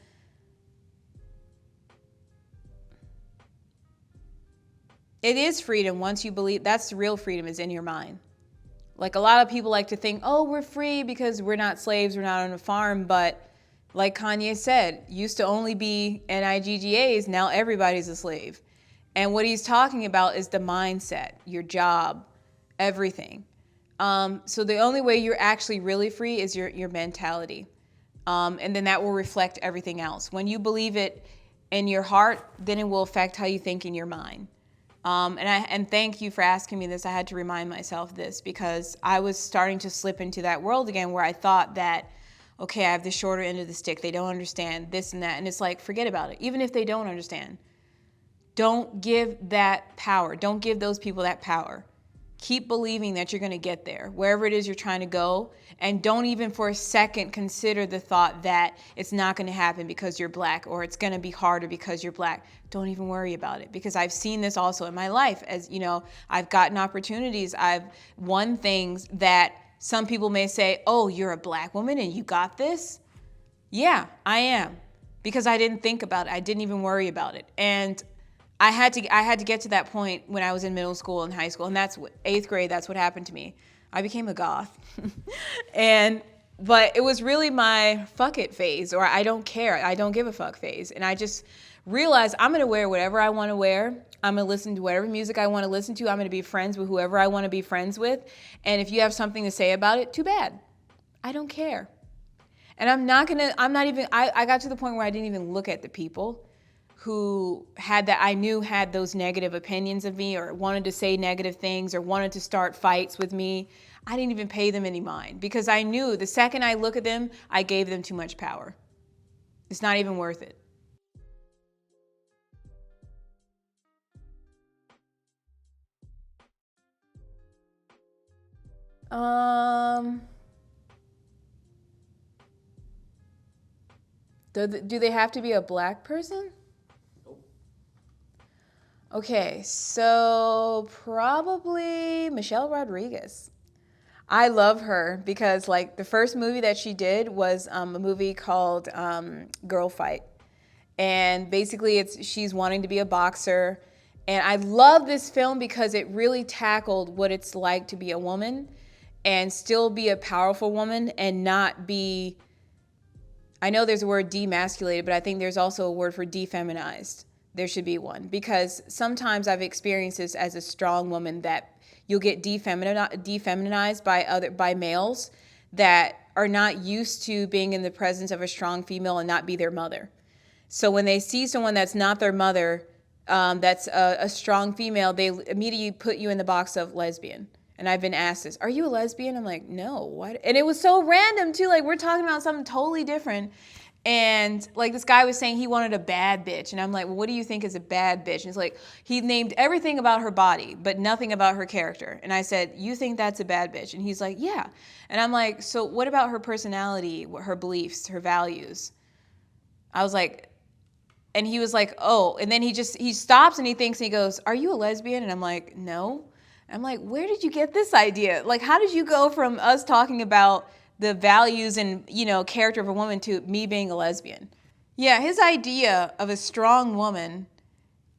it is freedom once you believe. That's the real freedom, is in your mind. Like, a lot of people like to think, oh, we're free because we're not slaves, we're not on a farm, but like Kanye said, used to only be NIGGAs, now everybody's a slave. And what he's talking about is the mindset, your job, everything. So the only way you're actually really free is your mentality. And then that will reflect everything else. When you believe it in your heart, then it will affect how you think in your mind. And thank you for asking me this. I had to remind myself this because I was starting to slip into that world again where I thought that, okay, I have the shorter end of the stick. They don't understand this and that. And it's like, forget about it. Even if they don't understand, don't give that power. Don't give those people that power. Keep believing that you're going to get there, wherever it is you're trying to go. And don't even for a second consider the thought that it's not going to happen because you're black, or it's going to be harder because you're black. Don't even worry about it, because I've seen this also in my life. As you know, I've gotten opportunities. I've won things that some people may say, oh, you're a black woman and you got this? Yeah, I am. Because I didn't think about it. I didn't even worry about it. And I had to get to that point when I was in middle school and high school. And that's 8th grade, that's what happened to me. I became a goth. And But it was really my fuck it phase, or I don't care, I don't give a fuck phase. And I just realized I'm gonna wear whatever I wanna wear. I'm gonna listen to whatever music I wanna listen to. I'm gonna be friends with whoever I wanna be friends with. And if you have something to say about it, too bad. I don't care. And I got to the point where I didn't even look at the people who I knew had those negative opinions of me or wanted to say negative things or wanted to start fights with me. I didn't even pay them any mind because I knew the second I look at them, I gave them too much power. It's not even worth it. Um, do they have to be a black person? Okay, so probably Michelle Rodriguez. I love her because like the first movie that she did was a movie called Girl Fight. And basically she's wanting to be a boxer. And I love this film because it really tackled what it's like to be a woman and still be a powerful woman and not be, I know there's a word demasculated, but I think there's also a word for defeminized. There should be one because sometimes I've experienced this as a strong woman that you'll get defeminized by males that are not used to being in the presence of a strong female and not be their mother. So when they see someone that's not their mother, that's a strong female, they immediately put you in the box of lesbian. And I've been asked this, are you a lesbian? I'm like, no, what? And it was so random too. Like we're talking about something totally different. And like this guy was saying he wanted a bad bitch. And I'm like, well, what do you think is a bad bitch? And it's like, he named everything about her body, but nothing about her character. And I said, you think that's a bad bitch? And he's like, yeah. And I'm like, so what about her personality, her beliefs, her values? I was like, and he was like, oh. And then he stops and he thinks and he goes, are you a lesbian? And I'm like, no. I'm like, where did you get this idea? Like, how did you go from us talking about the values and, character of a woman to me being a lesbian? Yeah, his idea of a strong woman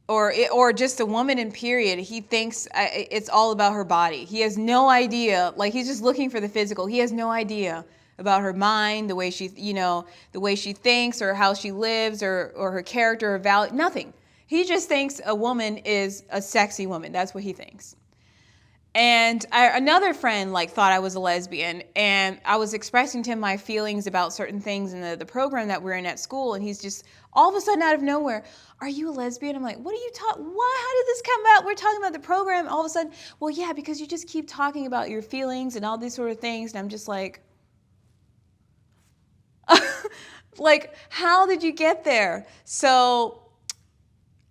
or just a woman in period, he thinks it's all about her body. He has no idea, like he's just looking for the physical. He has no idea about her mind, the way she, the way she thinks or how she lives or her character or value, nothing. He just thinks a woman is a sexy woman. That's what he thinks. And another friend thought I was a lesbian, and I was expressing to him my feelings about certain things in the program that we're in at school, and he's just all of a sudden out of nowhere, are you a lesbian? I'm like, what are you talking? What? How did this come about? We're talking about the program. All of a sudden, well, yeah, because you just keep talking about your feelings and all these sort of things, and I'm just like, like, how did you get there? So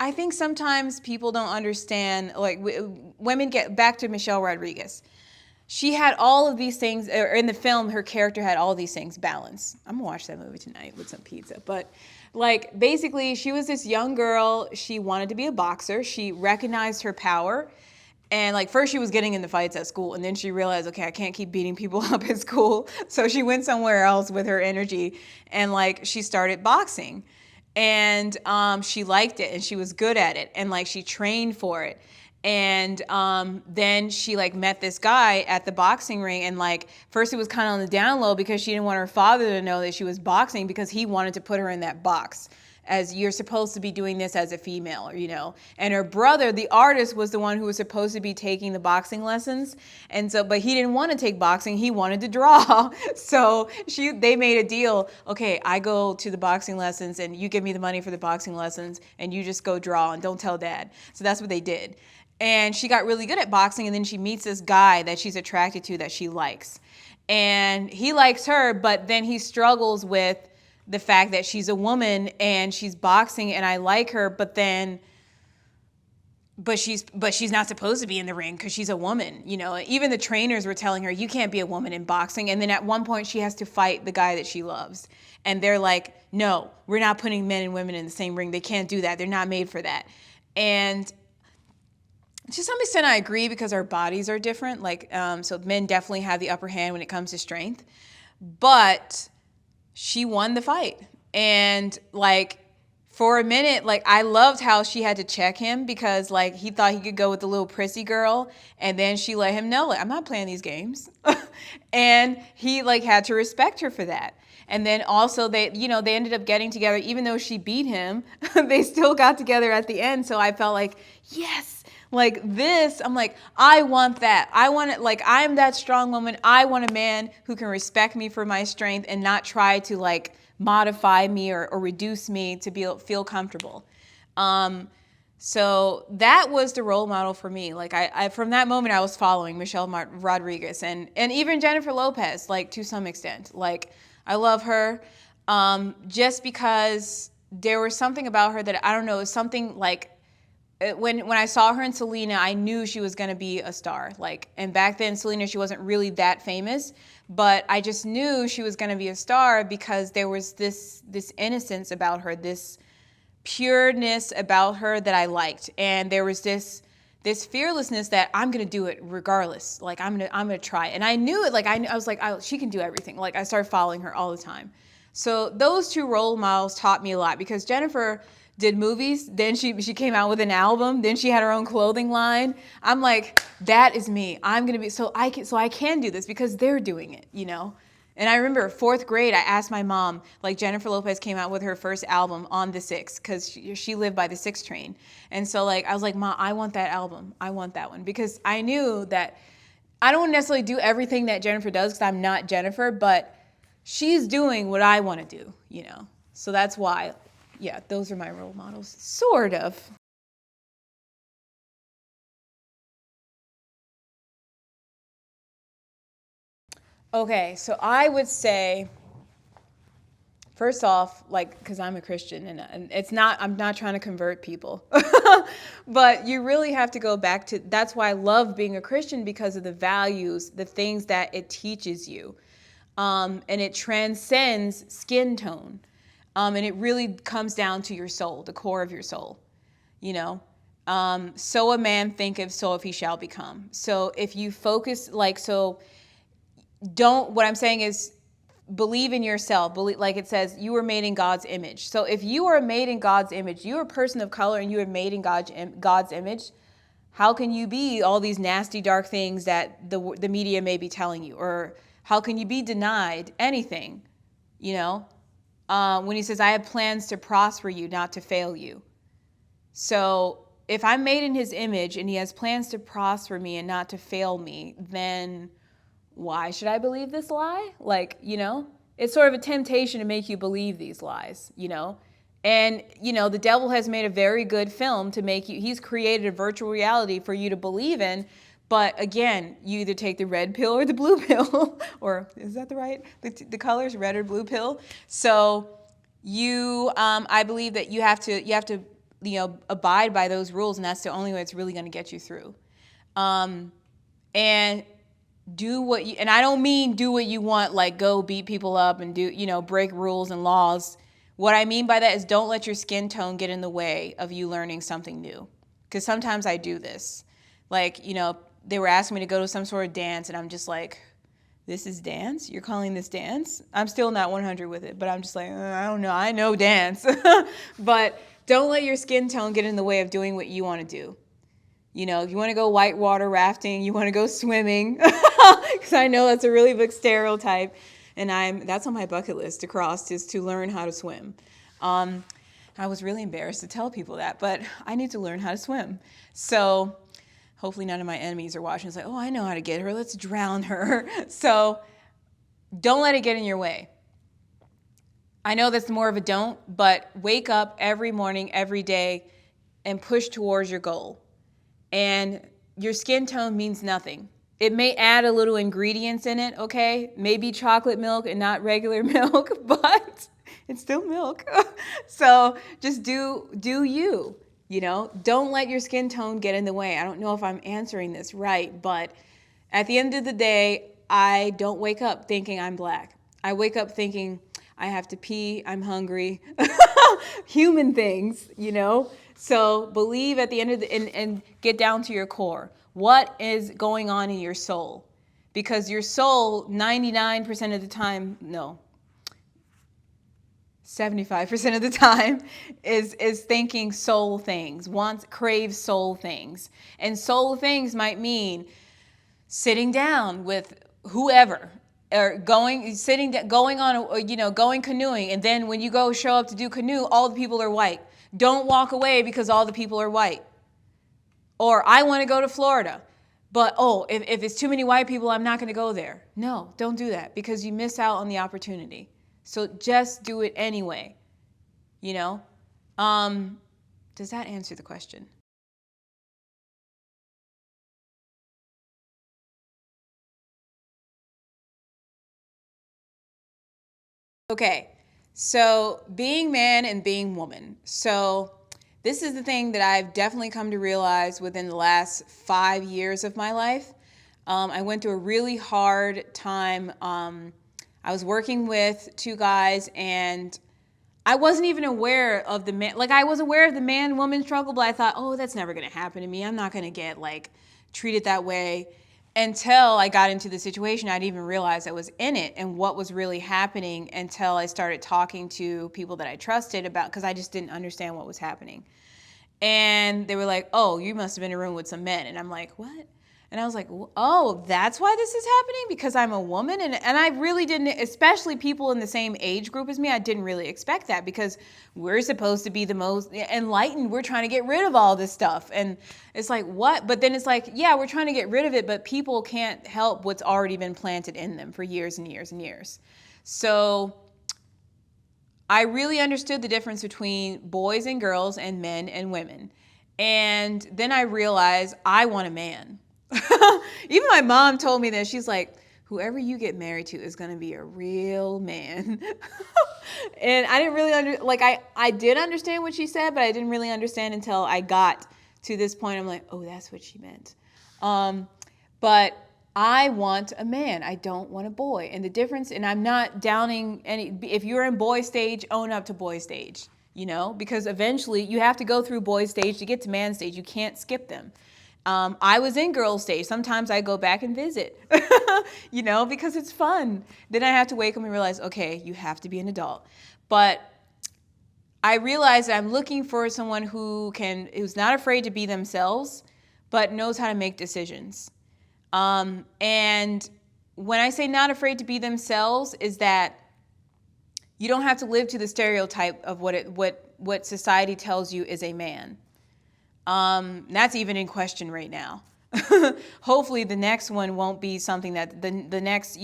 I think sometimes people don't understand, like women get back to Michelle Rodriguez. She had all of these things, or in the film, her character had all these things balanced. I'm gonna watch that movie tonight with some pizza. But like basically she was this young girl. She wanted to be a boxer. She recognized her power. And like first she was getting into fights at school, and then she realized, okay, I can't keep beating people up at school. So she went somewhere else with her energy, and like she started boxing. And she liked it and she was good at it and like she trained for it. And then she like met this guy at the boxing ring, and like first it was kind of on the down low because she didn't want her father to know that she was boxing because he wanted to put her in that box as you're supposed to be doing this as a female, And her brother, the artist, was the one who was supposed to be taking the boxing lessons. And so, but he didn't want to take boxing. He wanted to draw. So they made a deal. Okay, I go to the boxing lessons and you give me the money for the boxing lessons and you just go draw and don't tell dad. So that's what they did. And she got really good at boxing, and then she meets this guy that she's attracted to that she likes. And he likes her, but then he struggles with the fact that she's a woman and she's boxing and I like her, but she's not supposed to be in the ring because she's a woman, Even the trainers were telling her, you can't be a woman in boxing. And then at one point she has to fight the guy that she loves. And they're like, no, we're not putting men and women in the same ring. They can't do that. They're not made for that. And to some extent I agree because our bodies are different. So men definitely have the upper hand when it comes to strength. But she won the fight. And like for a minute, like I loved how she had to check him because like he thought he could go with the little prissy girl, and then she let him know, like, I'm not playing these games. And he like had to respect her for that. And then also they ended up getting together, even though she beat him, they still got together at the end. So I felt like, yes, like this, I'm like, I want that. I want it. Like, I'm that strong woman. I want a man who can respect me for my strength and not try to like modify me or reduce me to feel comfortable. So that was the role model for me. Like I from that moment I was following Michelle Rodriguez and even Jennifer Lopez, like to some extent. Like I love her, just because there was something about her that, I don't know, something like, when I saw her in Selena, I knew she was going to be a star. Like, and back then Selena, she wasn't really that famous, but I just knew she was going to be a star because there was this innocence about her, this pureness about her that I liked. And there was this fearlessness that I'm going to do it regardless. Like, I'm going to try. And I knew it. Like, I was like, she can do everything. Like, I started following her all the time. So those two role models taught me a lot, because Jennifer did movies, then she came out with an album, then she had her own clothing line. I'm like, that is me. I'm going to be, so I can do this because they're doing it, you know? And I remember 4th grade, I asked my mom, like, Jennifer Lopez came out with her first album on the 6, because she lived by the 6 train. And so, like, I was like, Mom, I want that album. I want that one. Because I knew that I don't necessarily do everything that Jennifer does, because I'm not Jennifer, but she's doing what I want to do, you know? So that's why, yeah, those are my role models. Sort of. Okay, so I would say, first off, like, because I'm a Christian, and it's not, I'm not trying to convert people, but you really have to go back to, that's why I love being a Christian, because of the values, the things that it teaches you. And it transcends skin tone. And it really comes down to your soul, the core of your soul, you know? So a man thinketh, so if he shall become. So if you focus, like, so what I'm saying is, believe in yourself. Believe, like it says, you were made in God's image. So if you are made in God's image, you're a person of color and you are made in God's image, how can you be all these nasty, dark things that the media may be telling you? Or how can you be denied anything, you know? When he says, I have plans to prosper you, not to fail you. So if I'm made in his image and he has plans to prosper me and not to fail me, then why should I believe this lie? Like, you know, it's sort of a temptation to make you believe these lies, you know? And, you know, the devil has made a very good film to make you, he's created a virtual reality for you to believe in. But again, you either take the red pill or the blue pill, or is that the colors, red or blue pill? So I believe that you have to, you know, abide by those rules, and that's the only way it's really going to get you through. And do what you, and I don't mean do what you want, like go beat people up and do, you know, break rules and laws. What I mean by that is, don't let your skin tone get in the way of you learning something new. Because sometimes I do this. Like, you know, they were asking me to go to some sort of dance, and I'm just like, this is dance? You're calling this dance? I'm still not 100 with it, but I'm just like, I don't know. I know dance. But don't let your skin tone get in the way of doing what you want to do. You know, if you want to go whitewater rafting, you want to go swimming, because I know that's a really big stereotype, and that's on my bucket list to cross, is to learn how to swim. I was really embarrassed to tell people that, but I need to learn how to swim. So hopefully none of my enemies are watching. It's like, oh, I know how to get her. Let's drown her. So don't let it get in your way. I know that's more of a don't, but wake up every morning, every day, and push towards your goal. And your skin tone means nothing. It may add a little ingredients in it, okay? Maybe chocolate milk and not regular milk, but it's still milk. So just do you, you know? Don't let your skin tone get in the way. I don't know if I'm answering this right, but at the end of the day, I don't wake up thinking I'm black. I wake up thinking I have to pee, I'm hungry, human things, you know? So believe at the end of and get down to your core. What is going on in your soul? Because your soul, 99% of the time, no, 75% of the time is thinking soul things, craves soul things. And soul things might mean sitting down with whoever, or going on, going canoeing, and then when you go show up to do canoe, all the people are white. Don't walk away because all the people are white. Or I want to go to Florida, but if it's too many white people, I'm not going to go there. No, don't do that because you miss out on the opportunity. So just do it anyway. Does that answer the question? Okay, so being man and being woman. So this is the thing that I've definitely come to realize within the last 5 years of my life. I went through a really hard time. I was working with two guys, and I wasn't even aware of the man. Like, I was aware of the man-woman struggle, but I thought, that's never going to happen to me. I'm not going to get, treated that way. Until I got into the situation, I didn't even realize I was in it and what was really happening until I started talking to people that I trusted about, because I just didn't understand what was happening. And they were like, you must have been in a room with some men. And I'm like, what? And I was like, that's why this is happening? Because I'm a woman? And I really didn't, especially people in the same age group as me, I didn't really expect that because we're supposed to be the most enlightened. We're trying to get rid of all this stuff. And it's like, what? But then it's like, yeah, we're trying to get rid of it, but people can't help what's already been planted in them for years and years and years. So I really understood the difference between boys and girls and men and women. And then I realized I want a man. Even my mom told me that. She's like, whoever you get married to is going to be a real man. And I didn't really I did understand what she said, but I didn't really understand until I got to this point. I'm like, that's what she meant. But I want a man. I don't want a boy. And the difference, and I'm not downing any, if you're in boy stage, own up to boy stage, because eventually you have to go through boy stage to get to man stage. You can't skip them. I was in girl stage. Sometimes I go back and visit, because it's fun. Then I have to wake up and realize, okay, you have to be an adult. But I realized that I'm looking for someone who's not afraid to be themselves, but knows how to make decisions. And when I say not afraid to be themselves, is that you don't have to live to the stereotype of what society tells you is a man. That's even in question right now. Hopefully the next one won't be something that the next,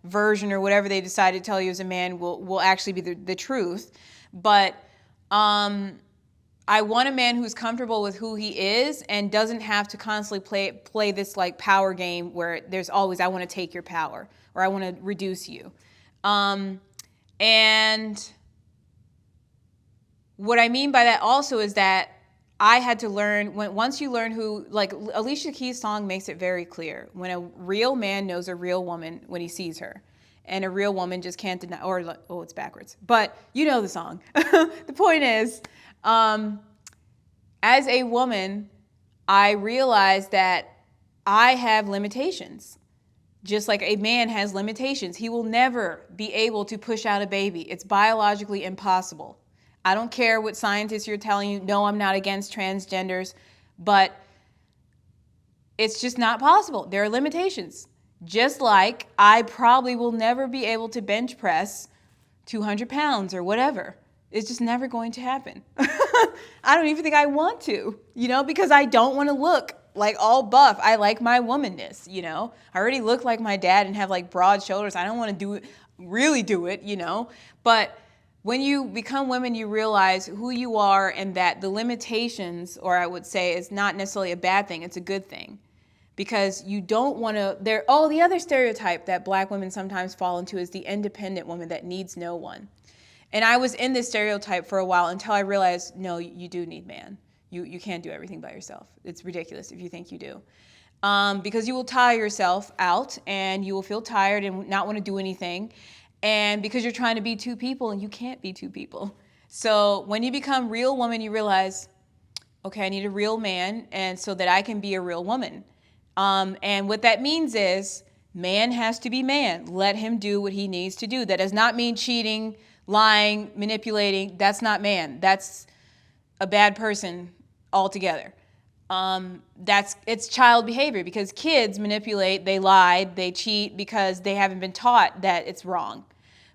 version or whatever they decide to tell you as a man will actually be the truth. But I want a man who's comfortable with who he is and doesn't have to constantly play this power game where there's always, I want to take your power or I want to reduce you. And what I mean by that also is that I had to learn, once you learn who, Alicia Keys' song makes it very clear. When a real man knows a real woman when he sees her. And a real woman just can't deny, it's backwards. But you know the song. The point is, as a woman, I realized that I have limitations. Just like a man has limitations. He will never be able to push out a baby. It's biologically impossible. I don't care what scientists you're telling you. No, I'm not against transgenders, but it's just not possible. There are limitations. Just like I probably will never be able to bench press 200 pounds or whatever. It's just never going to happen. I don't even think I want to, because I don't want to look like all buff. I like my womanness, I already look like my dad and have broad shoulders. I don't want to really do it, but when you become women, you realize who you are and that the limitations, or I would say, is not necessarily a bad thing. It's a good thing. Because you don't want to, the other stereotype that black women sometimes fall into is the independent woman that needs no one. And I was in this stereotype for a while until I realized, no, you do need man. You can't do everything by yourself. It's ridiculous if you think you do. Because you will tire yourself out and you will feel tired and not want to do anything. And because you're trying to be two people and you can't be two people. So when you become real woman, you realize, okay, I need a real man and so that I can be a real woman. And what that means is man has to be man. Let him do what he needs to do. That does not mean cheating, lying, manipulating. That's not man. That's a bad person altogether. It's child behavior, because kids manipulate, they lie, they cheat because they haven't been taught that it's wrong.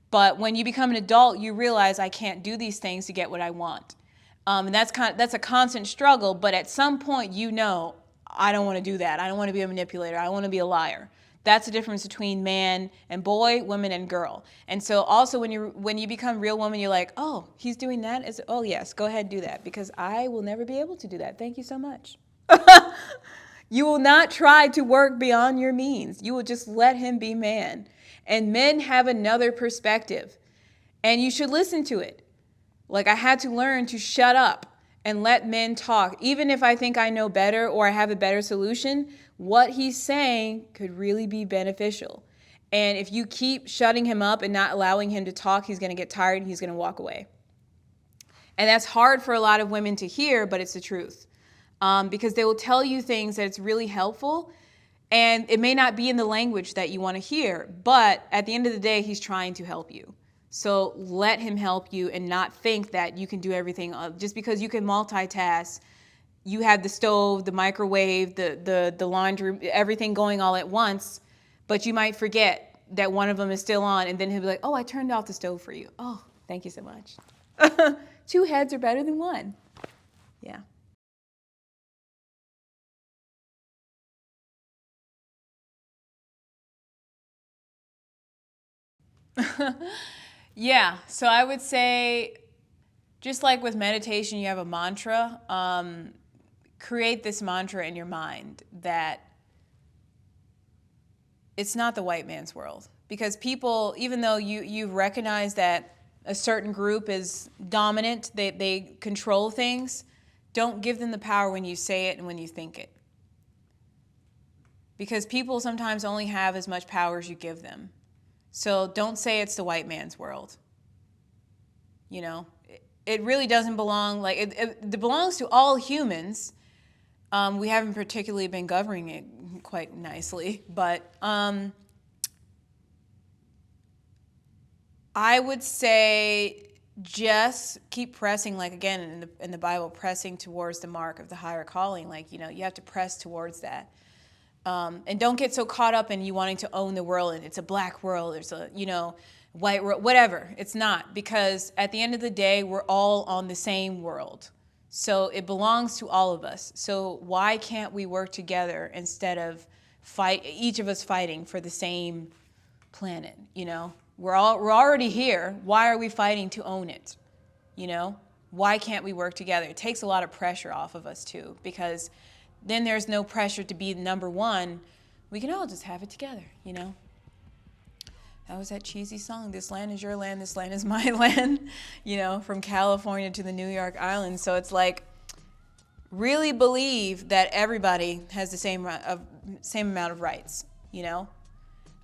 But when you become an adult, you realize I can't do these things to get what I want. And that's a constant struggle, but at some point I don't want to do that. I don't want to be a manipulator. I want to be a liar. That's the difference between man and boy, woman and girl. And so also when you become real woman, you're like, oh, he's doing that? Oh yes, go ahead and do that, because I will never be able to do that. Thank you so much. You will not try to work beyond your means. You will just let him be man. And men have another perspective, and you should listen to it. Like, I had to learn to shut up and let men talk. Even if I think I know better or I have a better solution, what he's saying could really be beneficial. And if you keep shutting him up and not allowing him to talk, he's going to get tired and he's going to walk away. And that's hard for a lot of women to hear, but it's the truth. Because they will tell you things that it's really helpful, and it may not be in the language that you want to hear, but at the end of the day, he's trying to help you. So let him help you, and not think that you can do everything. Just because you can multitask, you have the stove, the microwave, the laundry, everything going all at once, but you might forget that one of them is still on, and then he'll be like, oh, I turned off the stove for you. Oh, thank you so much. 2 heads are better than 1. Yeah. Yeah, so I would say, just like with meditation, you have a mantra. Create this mantra in your mind that it's not the white man's world. Because people, even though you recognize that a certain group is dominant, they control things, don't give them the power when you say it and when you think it. Because people sometimes only have as much power as you give them. So don't say it's the white man's world. You know, it really doesn't belong. Like it belongs to all humans. We haven't particularly been governing it quite nicely, but I would say just keep pressing. Like again in the Bible, pressing towards the mark of the higher calling. Like, you know, you have to press towards that. And don't get so caught up in you wanting to own the world, and it's a black world, there's a, you know, white world, whatever. It's not, because at the end of the day, we're all on the same world. So it belongs to all of us. So why can't we work together instead of each of us fighting for the same planet? You know, we're already here. Why are we fighting to own it? You know, why can't we work together? It takes a lot of pressure off of us too, because then there's no pressure to be number one. We can all just have it together, you know? That was that cheesy song, this land is your land, this land is my land, you know, from California to the New York Island. So it's like, really believe that everybody has the same amount of rights, you know?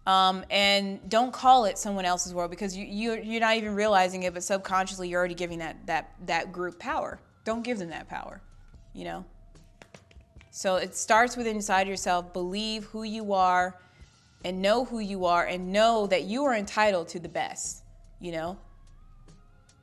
And don't call it someone else's world, because you're not even realizing it, but subconsciously you're already giving that group power. Don't give them that power, you know? So it starts with inside yourself. Believe who you are and know who you are, and know that you are entitled to the best, you know?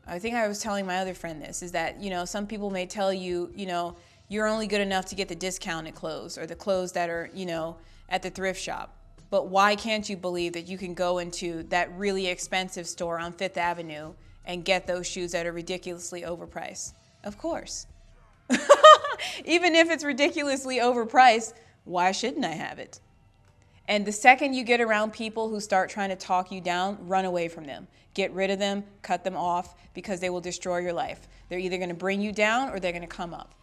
I think I was telling my other friend this, is that, you know, some people may tell you, you know, you're only good enough to get the discounted clothes or the clothes that are, you know, at the thrift shop. But why can't you believe that you can go into that really expensive store on Fifth Avenue and get those shoes that are ridiculously overpriced? Of course. Even if it's ridiculously overpriced, why shouldn't I have it? And the second you get around people who start trying to talk you down, run away from them. Get rid of them, cut them off, because they will destroy your life. They're either going to bring you down or they're going to come up.